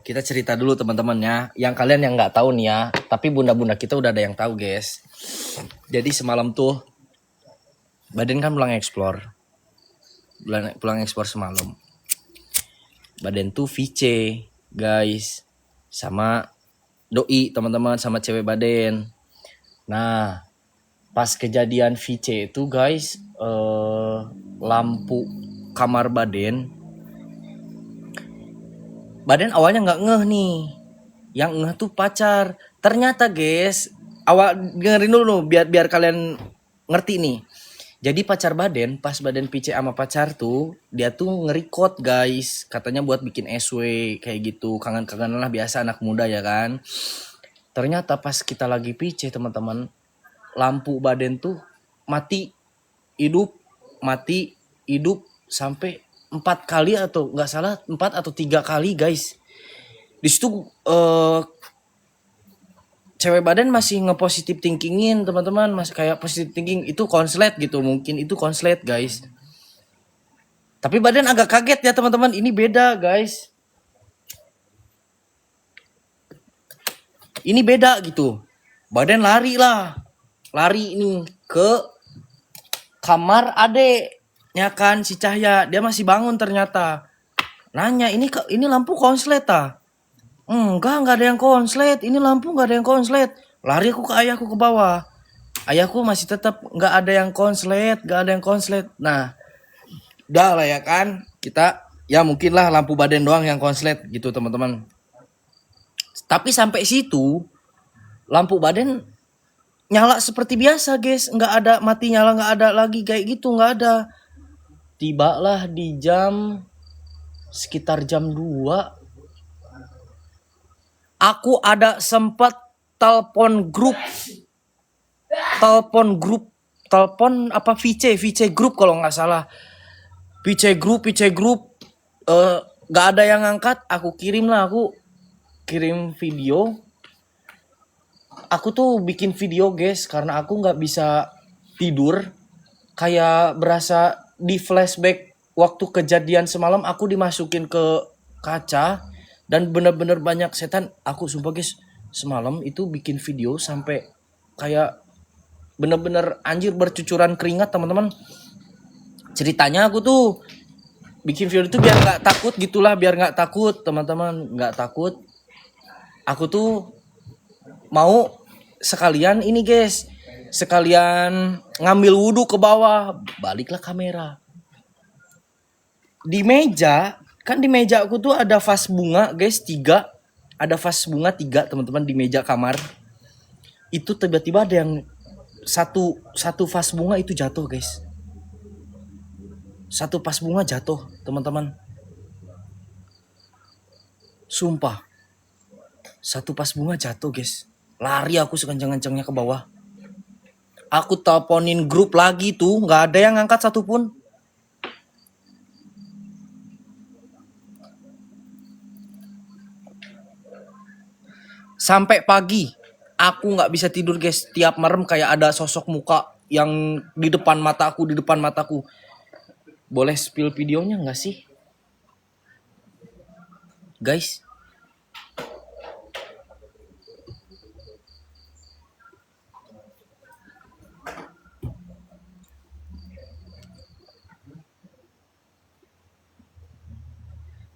Kita cerita dulu teman-teman ya. Yang kalian yang nggak tahu nih ya, tapi bunda-bunda kita udah ada yang tahu guys. Jadi semalam tuh Baden kan pulang explore. Pulang explore semalam. Baden tuh VC guys. Sama doi teman-teman, sama cewek Baden. Nah, pas kejadian VC itu guys, lampu kamar Baden awalnya nggak ngeh nih. Yang ngeh tuh pacar. Ternyata guys, dengerin dulu biar kalian ngerti nih. Jadi pacar Baden, pas Baden VC sama pacar tuh, dia tuh nge-record guys. Katanya buat bikin SW kayak gitu. Kangen-kangen lah biasa anak muda ya kan. Ternyata pas kita lagi VC teman-teman, lampu Baden tuh mati, hidup sampai 4 kali atau nggak salah 4 atau 3 kali guys. Di situ cewek Badan masih nge-positive thinkingin teman-teman, masih kayak positive thinking itu konslet gitu, mungkin itu konslet guys. Tapi badan agak kaget ya teman-teman. Ini beda guys. Ini beda gitu. Badan lari lah. Lari ini ke kamar adeknya kan si Cahya. Dia masih bangun ternyata. Nanya, ini lampu konslet ah? Enggak ada yang konslet. Ini lampu nggak ada yang konslet. Lari aku ke ayahku ke bawah. Ayahku masih tetap nggak ada yang konslet. Nah, udah lah ya kan. Kita ya mungkin lah lampu badan doang yang konslet gitu teman-teman. Tapi sampai situ lampu badan nyala seperti biasa guys, nggak ada mati nyala, nggak ada lagi kayak gitu, nggak ada. Tibalah di sekitar jam 2 aku ada sempat telepon apa VC grup kalau nggak salah, VC grup nggak ada yang ngangkat. Aku kirim video. Aku tuh bikin video guys karena aku nggak bisa tidur, kayak berasa di flashback waktu kejadian semalam. Aku dimasukin ke kaca dan bener-bener banyak setan. Aku sumpah guys, semalam itu bikin video sampai kayak bener-bener anjir bercucuran keringat teman-teman. Ceritanya aku tuh bikin video itu biar nggak takut gitulah, biar nggak takut teman-teman, nggak takut. Aku tuh mau sekalian ini guys, sekalian ngambil wudhu ke bawah, baliklah kamera. Di meja aku tuh ada vas bunga guys, 3. Ada vas bunga 3 teman-teman di meja kamar. Itu tiba-tiba ada yang satu vas bunga itu jatuh guys. Satu vas bunga jatuh teman-teman. Sumpah. Satu vas bunga jatuh guys. Lari aku sekencang-kencangnya ke bawah. Aku teleponin grup lagi tuh, nggak ada yang ngangkat satupun. Sampai pagi, aku nggak bisa tidur guys. Tiap merem kayak ada sosok muka yang di depan mataku. Boleh spill videonya nggak sih, guys?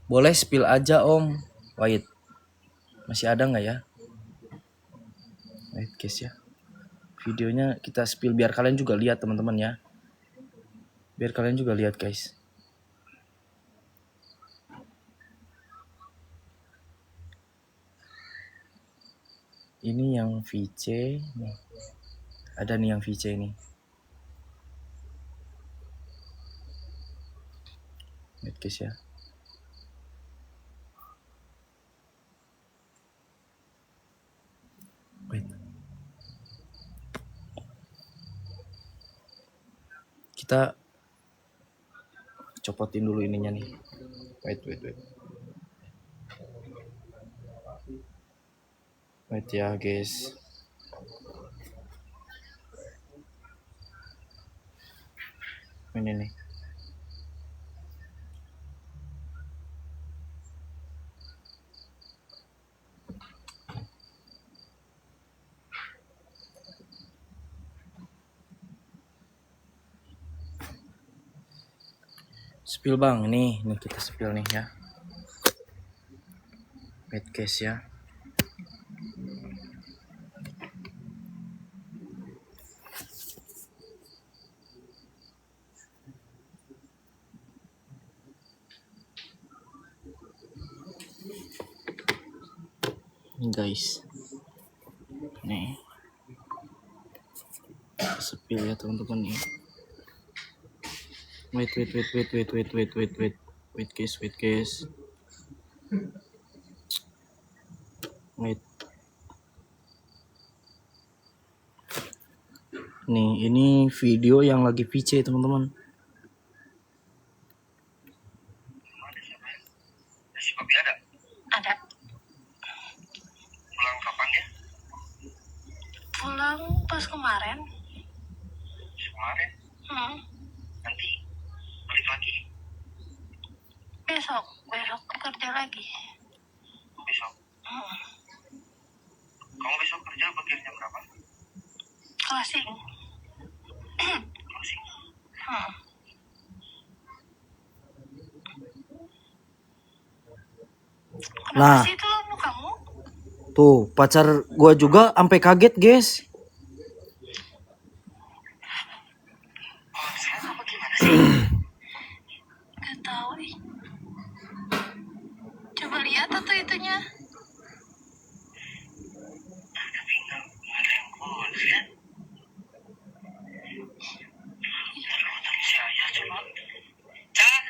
Boleh spill aja om. Wait, masih ada nggak ya? Wait guys ya, videonya kita spill biar kalian juga lihat teman-teman ya. Biar kalian juga lihat guys. Ini yang VC nih. Ada nih yang VC nih. Wait guys ya. Wait. Kita copotin dulu ininya nih. Wait. Wait ya guys. Ini nih. Spill bang, nih kita spill nih ya. Wait guys ya. Nih guys. Nih. Spill ya teman-teman nih. Wait guys. Wait. Nih, ini video yang lagi VC teman-teman. Ada. Pulang kapan ya? Pulang pas kemarin. Kemarin? Nanti balik lagi? besok kerja lagi. Besok. Hmm. Kamu besok kerja berakhir jam berapa? Closing. Closing. Hmm. Kenapa Nah. sih itu mukamu? Tuh, pacar gua juga sampai kaget, guys. Oh, saya apa gimana sih? Gak tahu nih. Coba lihat atau itunya. Tapi nggak ada yang konsen. Terus saya coba. Cak,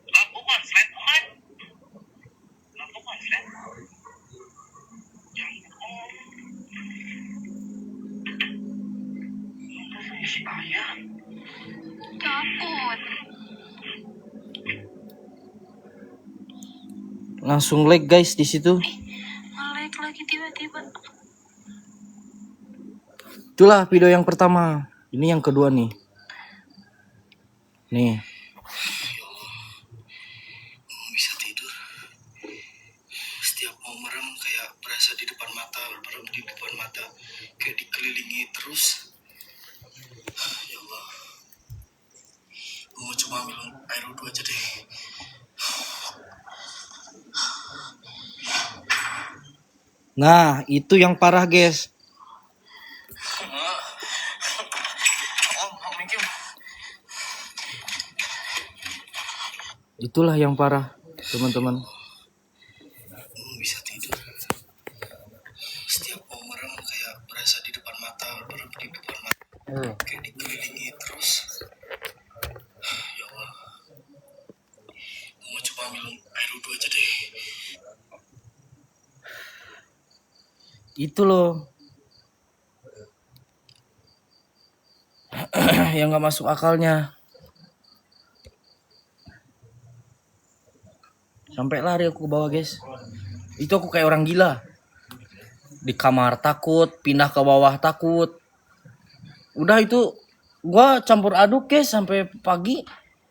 lampu konslet bukan? Lampu konslet? Si ayah. Takut. Langsung lag, guys, di situ. Nge-lag lagi tiba-tiba. Itulah video yang pertama. Ini yang kedua nih. Nih. Bisa tidur. Setiap mau merem kayak berasa di depan mata, merem di depan mata, kayak dikelilingi terus. Ya Allah. Gue mau coba ambil air wudhu aja deh. Nah, itu yang parah, guys. Itulah yang parah, teman-teman. Bisa tidur. Setiap mau merem kayak berasa di depan mata, merem di depan mata, kayak dikelilingi terus. Ya Allah. Gue mau coba ambil air wudhu aja deh. Itu loh. Yang gak masuk akalnya. Sampai lari aku ke bawah, guys. Itu aku kayak orang gila. Di kamar takut, pindah ke bawah takut. Udah itu gua campur aduk, guys, sampai pagi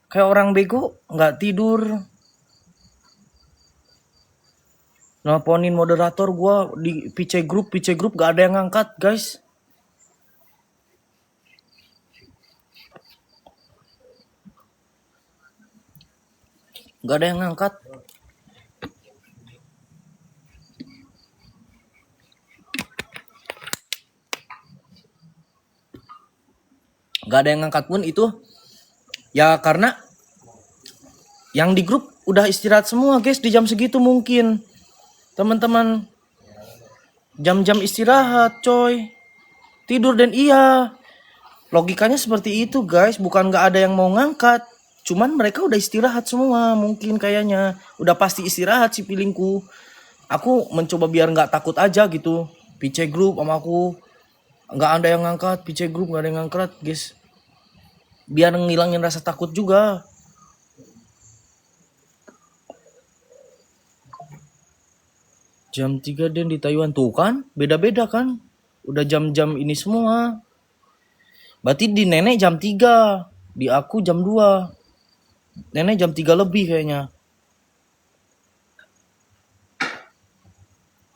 kayak orang bego, nggak tidur. Nelponin moderator gua di PC Group gak ada yang ngangkat, guys. Gak ada yang ngangkat. Gak ada yang ngangkat pun itu. Ya karena yang di grup udah istirahat semua, guys, di jam segitu mungkin. Teman-teman, jam-jam istirahat, coy. Tidur dan iya. Logikanya seperti itu, guys. Bukan gak ada yang mau ngangkat. Cuman mereka udah istirahat semua, mungkin kayaknya. Udah pasti istirahat sih feelingku. Aku mencoba biar gak takut aja gitu. PC Group sama aku. Gak ada yang ngangkat, PC Group gak ada yang ngangkat, guys. Biar ngilangin rasa takut juga. Jam 3 Den di Taiwan. Tuh kan, beda-beda kan. Udah jam-jam ini semua. Berarti di nenek jam 3. Di aku jam 2. Nenek jam 3 lebih kayaknya.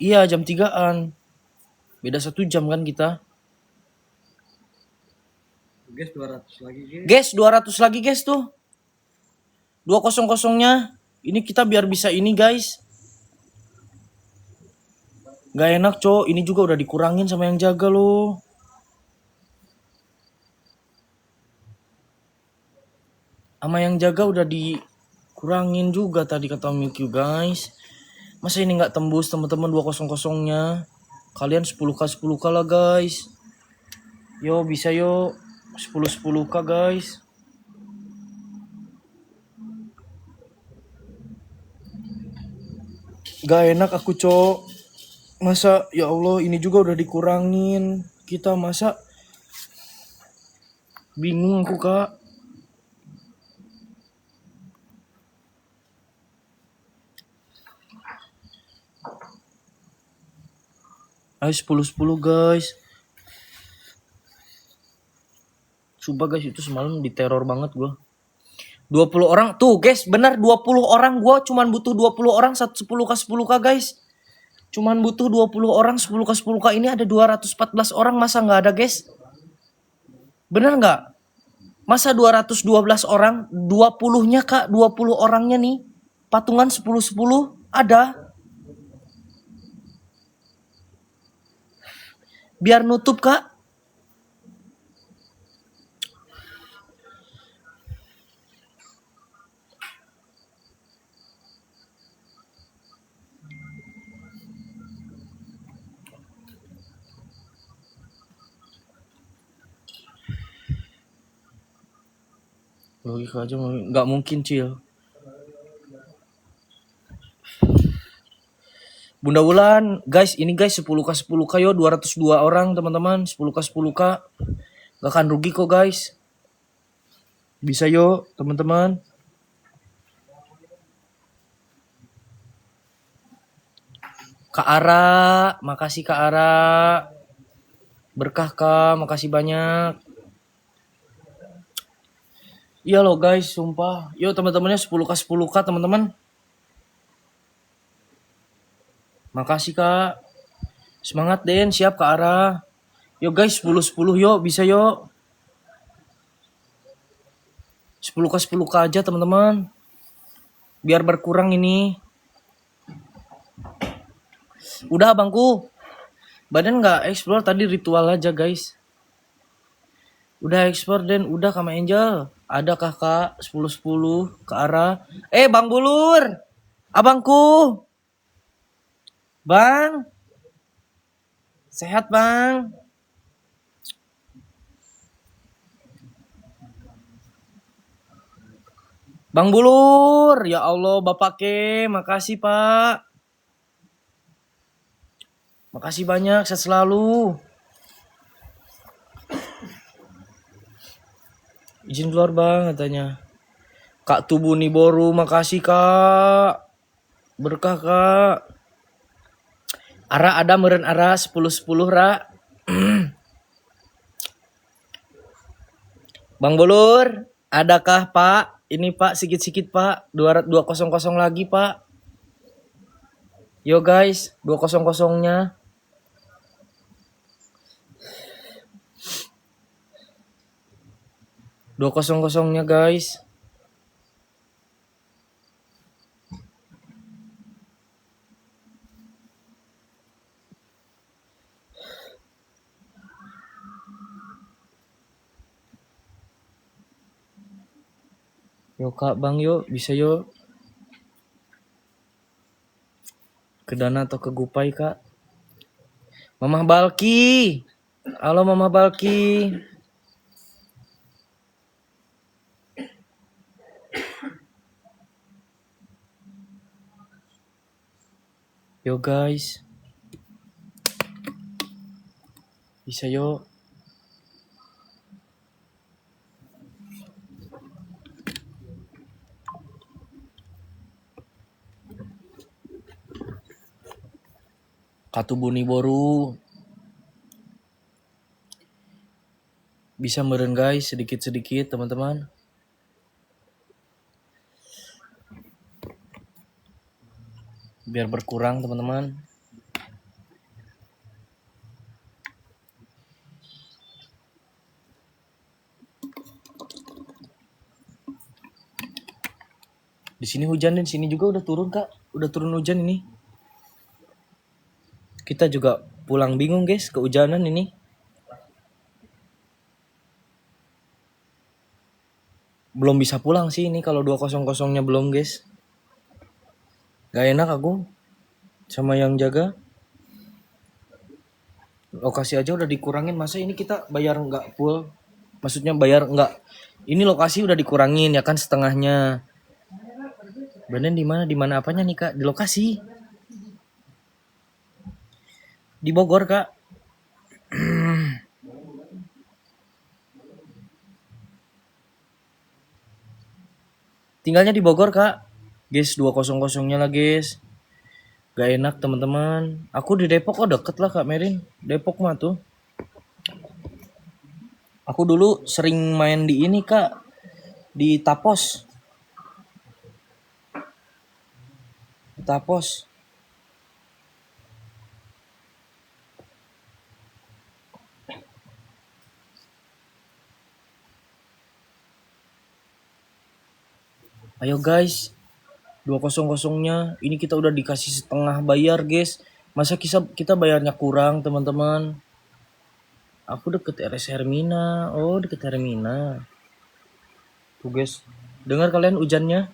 Iya, jam 3-an. Beda 1 jam kan kita. Guys 200 lagi, guys. Guys, 200 lagi, guys, tuh. 200-nya. Ini kita biar bisa ini, guys. Gak enak, cok. Ini juga udah dikurangin sama yang jaga loh. Sama yang jaga udah dikurangin juga tadi kata Mikyu, guys. Masa ini nggak tembus teman-teman 200-nya? Kalian 10k 10k lah, guys. Yo, bisa yo. 10k, guys. Gak enak aku, cok. Masa ya Allah ini juga udah dikurangin. Kita masa bingung aku, Kak. Ayo 10 guys. Sumpah guys, itu semalam diteror banget gua. 20 orang. Tuh guys, benar 20 orang. Gua cuman butuh 20 orang 10k 10k guys. Cuman butuh 20 orang 10k 10k, ini ada 214 orang, masa nggak ada guys? Bener nggak? Masa 212 orang, 20-nya kak, 20 orangnya nih. Patungan 10-10 ada. Biar nutup kak. Logika aja nggak mungkin Cil. Bunda Wulan, guys, ini guys 10k 10k yo, 202 orang teman-teman, 10k 10k. Gak akan rugi kok guys. Bisa yo teman-teman. Kak Ara, makasih Kak Ara. Berkah Kak, makasih banyak. Iya loh guys, sumpah. Yo teman-temannya 10k 10k teman-teman. Makasih Kak. Semangat Den, siap Kak Ara. Yo guys, 10-10 yo, bisa yo. 10k 10k aja teman-teman. Biar berkurang ini. Udah abangku. Badan nggak explore tadi, ritual aja guys. Udah explore Den, udah Kak Angel. Ada kakak 10-10 ke arah. Bang Bulur. Abangku. Bang. Sehat bang. Bang Bulur. Ya Allah Bapak Ke. Makasih Pak. Makasih banyak. Sehat selalu. Izin keluar bang katanya. Kak Tubuni Boru, makasih kak. Berkah kak. Ara ada meren Ara 10-10 Ra. Bang Bolur, adakah Pak? Ini Pak sikit-sikit Pak. 200 lagi Pak. Yo guys, 200-nya. Dua kosongnya guys. Yo kak bang yo, bisa yo. Ke Dana atau ke Gupai kak. Mama Balki. Halo Mama Balki. Yo guys. Bisa yo. Katubuni Boru. Bisa meren guys, sedikit-sedikit teman-teman. Biar berkurang teman-teman. Di sini hujan dan sini juga udah turun kak, udah turun hujan ini. Kita juga pulang bingung guys, kehujanan ini. Belum bisa pulang sih ini kalau 200-nya belum guys. Gak enak aku sama yang jaga. Lokasi aja udah dikurangin, masa ini kita bayar nggak full? Maksudnya bayar nggak? Ini lokasi udah dikurangin ya kan setengahnya. Bener di mana apanya nih kak? Di lokasi. Di Bogor kak. Tinggalnya di Bogor kak. Guys 200-nya lah guys. Gak enak teman-teman. Aku di Depok deket lah Kak Merin. Depok mah tuh. Aku dulu sering main di ini Kak. Di Tapos. Tapos. Ayo guys, 200-nya ini kita udah dikasih setengah bayar guys. Masa kita bayarnya kurang teman-teman? Aku deket RS Hermina. Oh deket Hermina. Tuh guys, dengar kalian hujannya?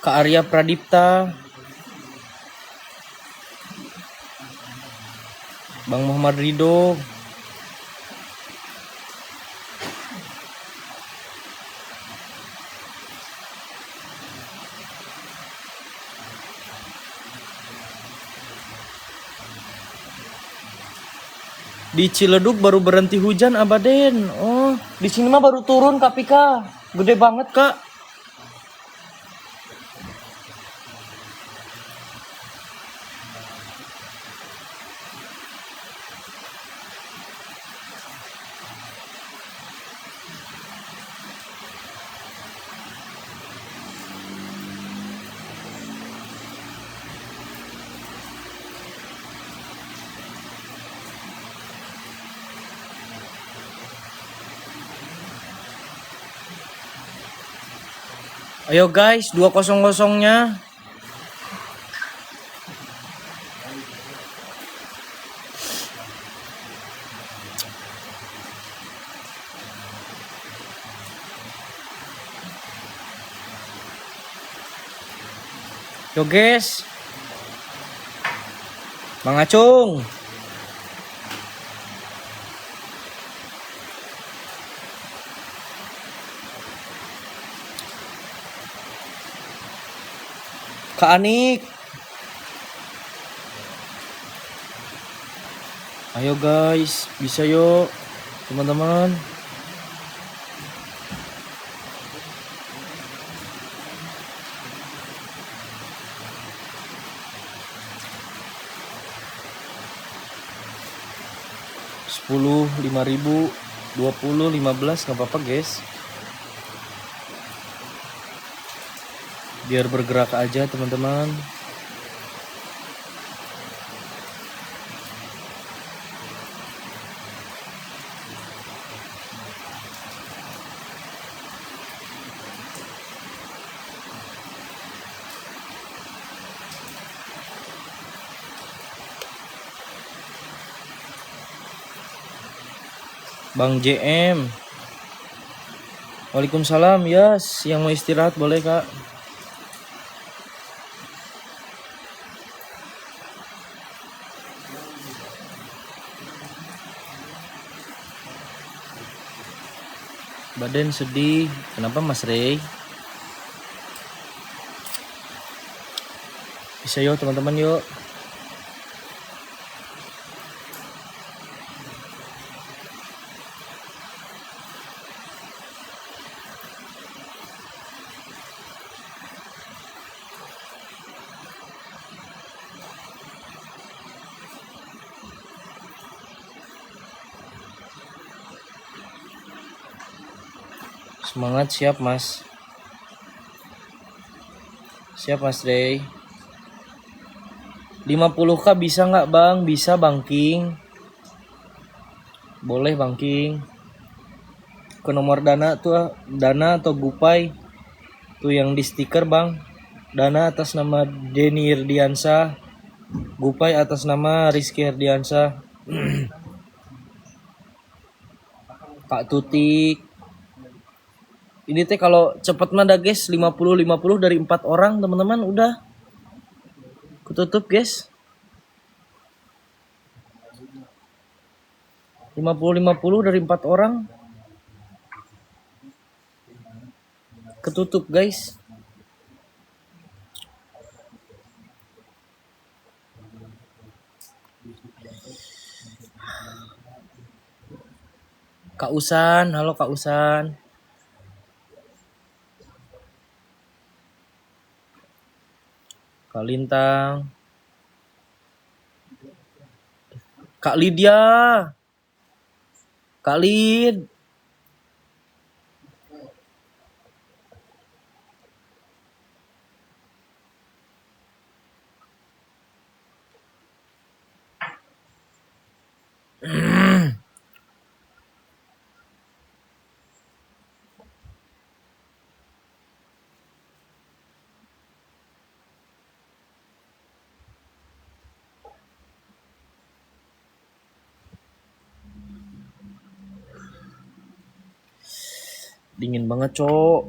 Kak Arya Pradipta, Bang Muhammad Ridho, di Ciledug baru berhenti hujan Abaden. Oh, di sini mah baru turun Kak Pika. Gede banget Kak. Ayo guys, 200-nya. Yo guys. Mang Acung. Kak Anik. Ayo guys, bisa yuk teman-teman. Sepuluh, 5.000, 20, 15 nggak apa-apa guys. Biar bergerak aja teman-teman. Bang JM. Waalaikumsalam, yes. Yang mau istirahat boleh Kak. Badan sedih. Kenapa Mas Rey? Bisa yuk teman-teman yuk. Semangat, siap Mas. Siap Mas Rey. 50k bisa nggak Bang? Bisa Bang King. Boleh Bang King. Ke nomor Dana tuh, Dana atau Gupay. Tuh yang di stiker Bang. Dana atas nama Denny Irdiansyah. Gupay atas nama Rizky Irdiansyah. Kak Tutik. Ini teh kalau cepet mah dah guys 50 dari 4 orang teman-teman udah ketutup guys. 50 dari 4 orang ketutup guys. Kak Usan, halo Kak Usan. Kak Lintang. Kak Lydia. Kak Lid. Dingin banget, Cok.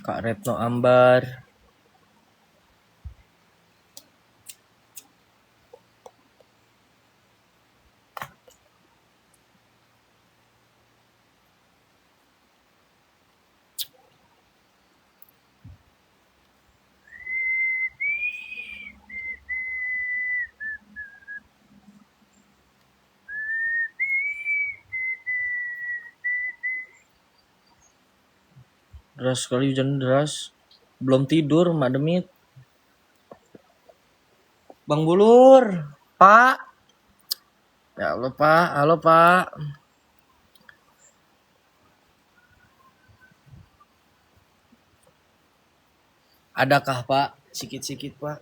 Kak Retno Ambar. Deras sekali, hujan deras. Belum tidur, Mak Demit. Bang Bulur, Pak. Ya Allah, Pak. Halo, Pak. Adakah, Pak? Sikit-sikit, Pak.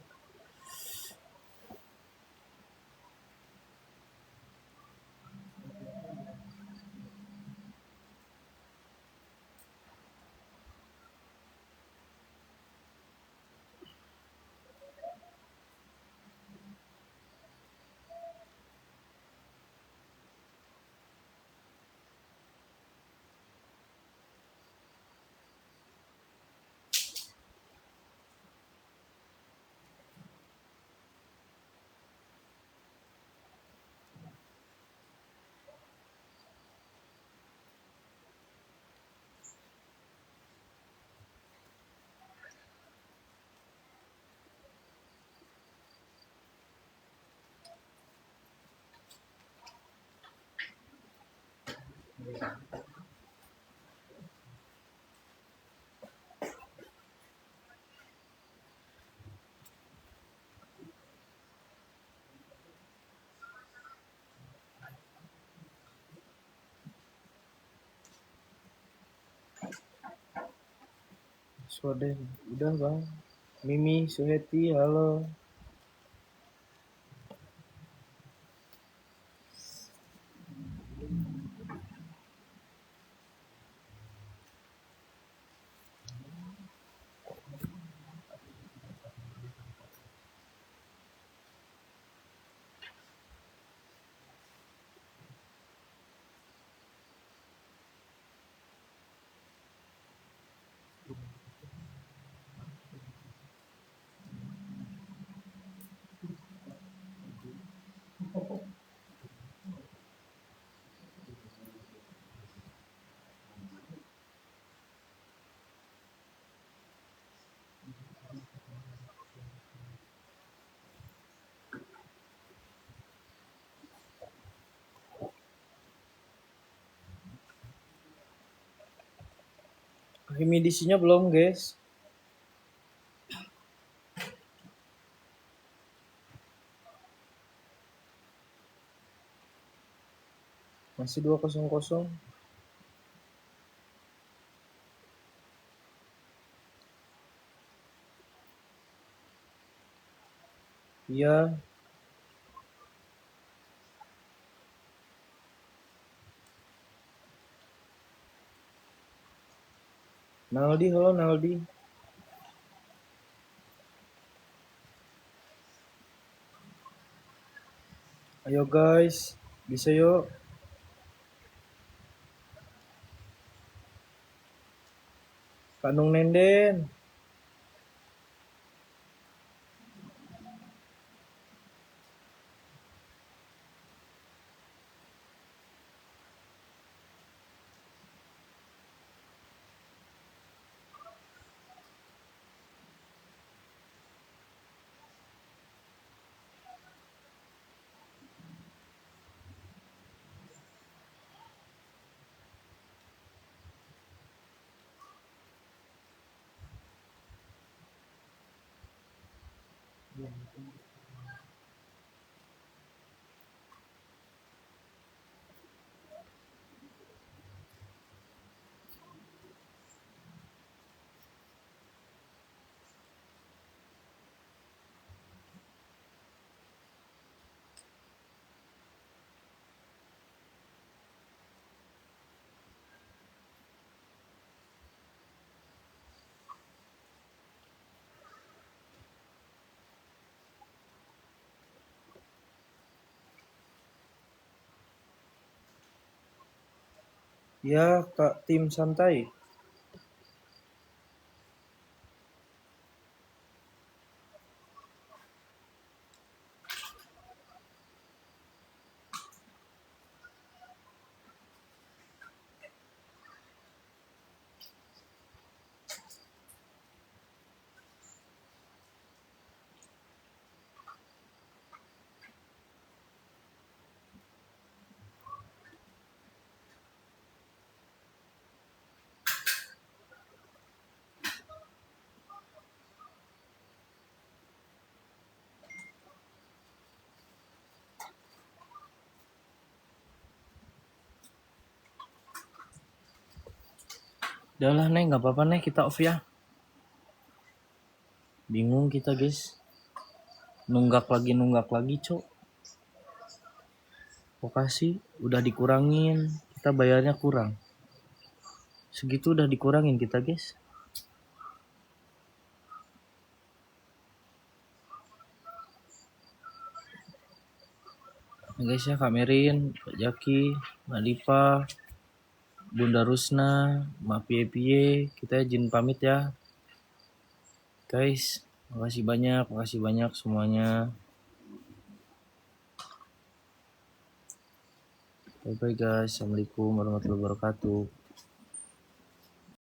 Sudah, udah, Bang. Mimi, Suheti, halo. Remedisinya belum, guys. Masih 200. Iya. Naldi, halo Naldi. Ayo guys, bisa yuk. Kandung Nenden. Ya, Kak, tim santai. Udahlah, Neng, nggak apa-apa, Neng, kita off ya. Bingung kita, guys. Nunggak lagi, Cok. Lokasi udah dikurangin, kita bayarnya kurang. Segitu udah dikurangin kita, guys. Nah, guys ya, Kak Merin, Pak Jaki, Mbak Lipa, Bunda Rusna, Mbak Pie, kita izin pamit ya. Guys, makasih banyak semuanya. Bye bye guys, assalamualaikum warahmatullahi wabarakatuh.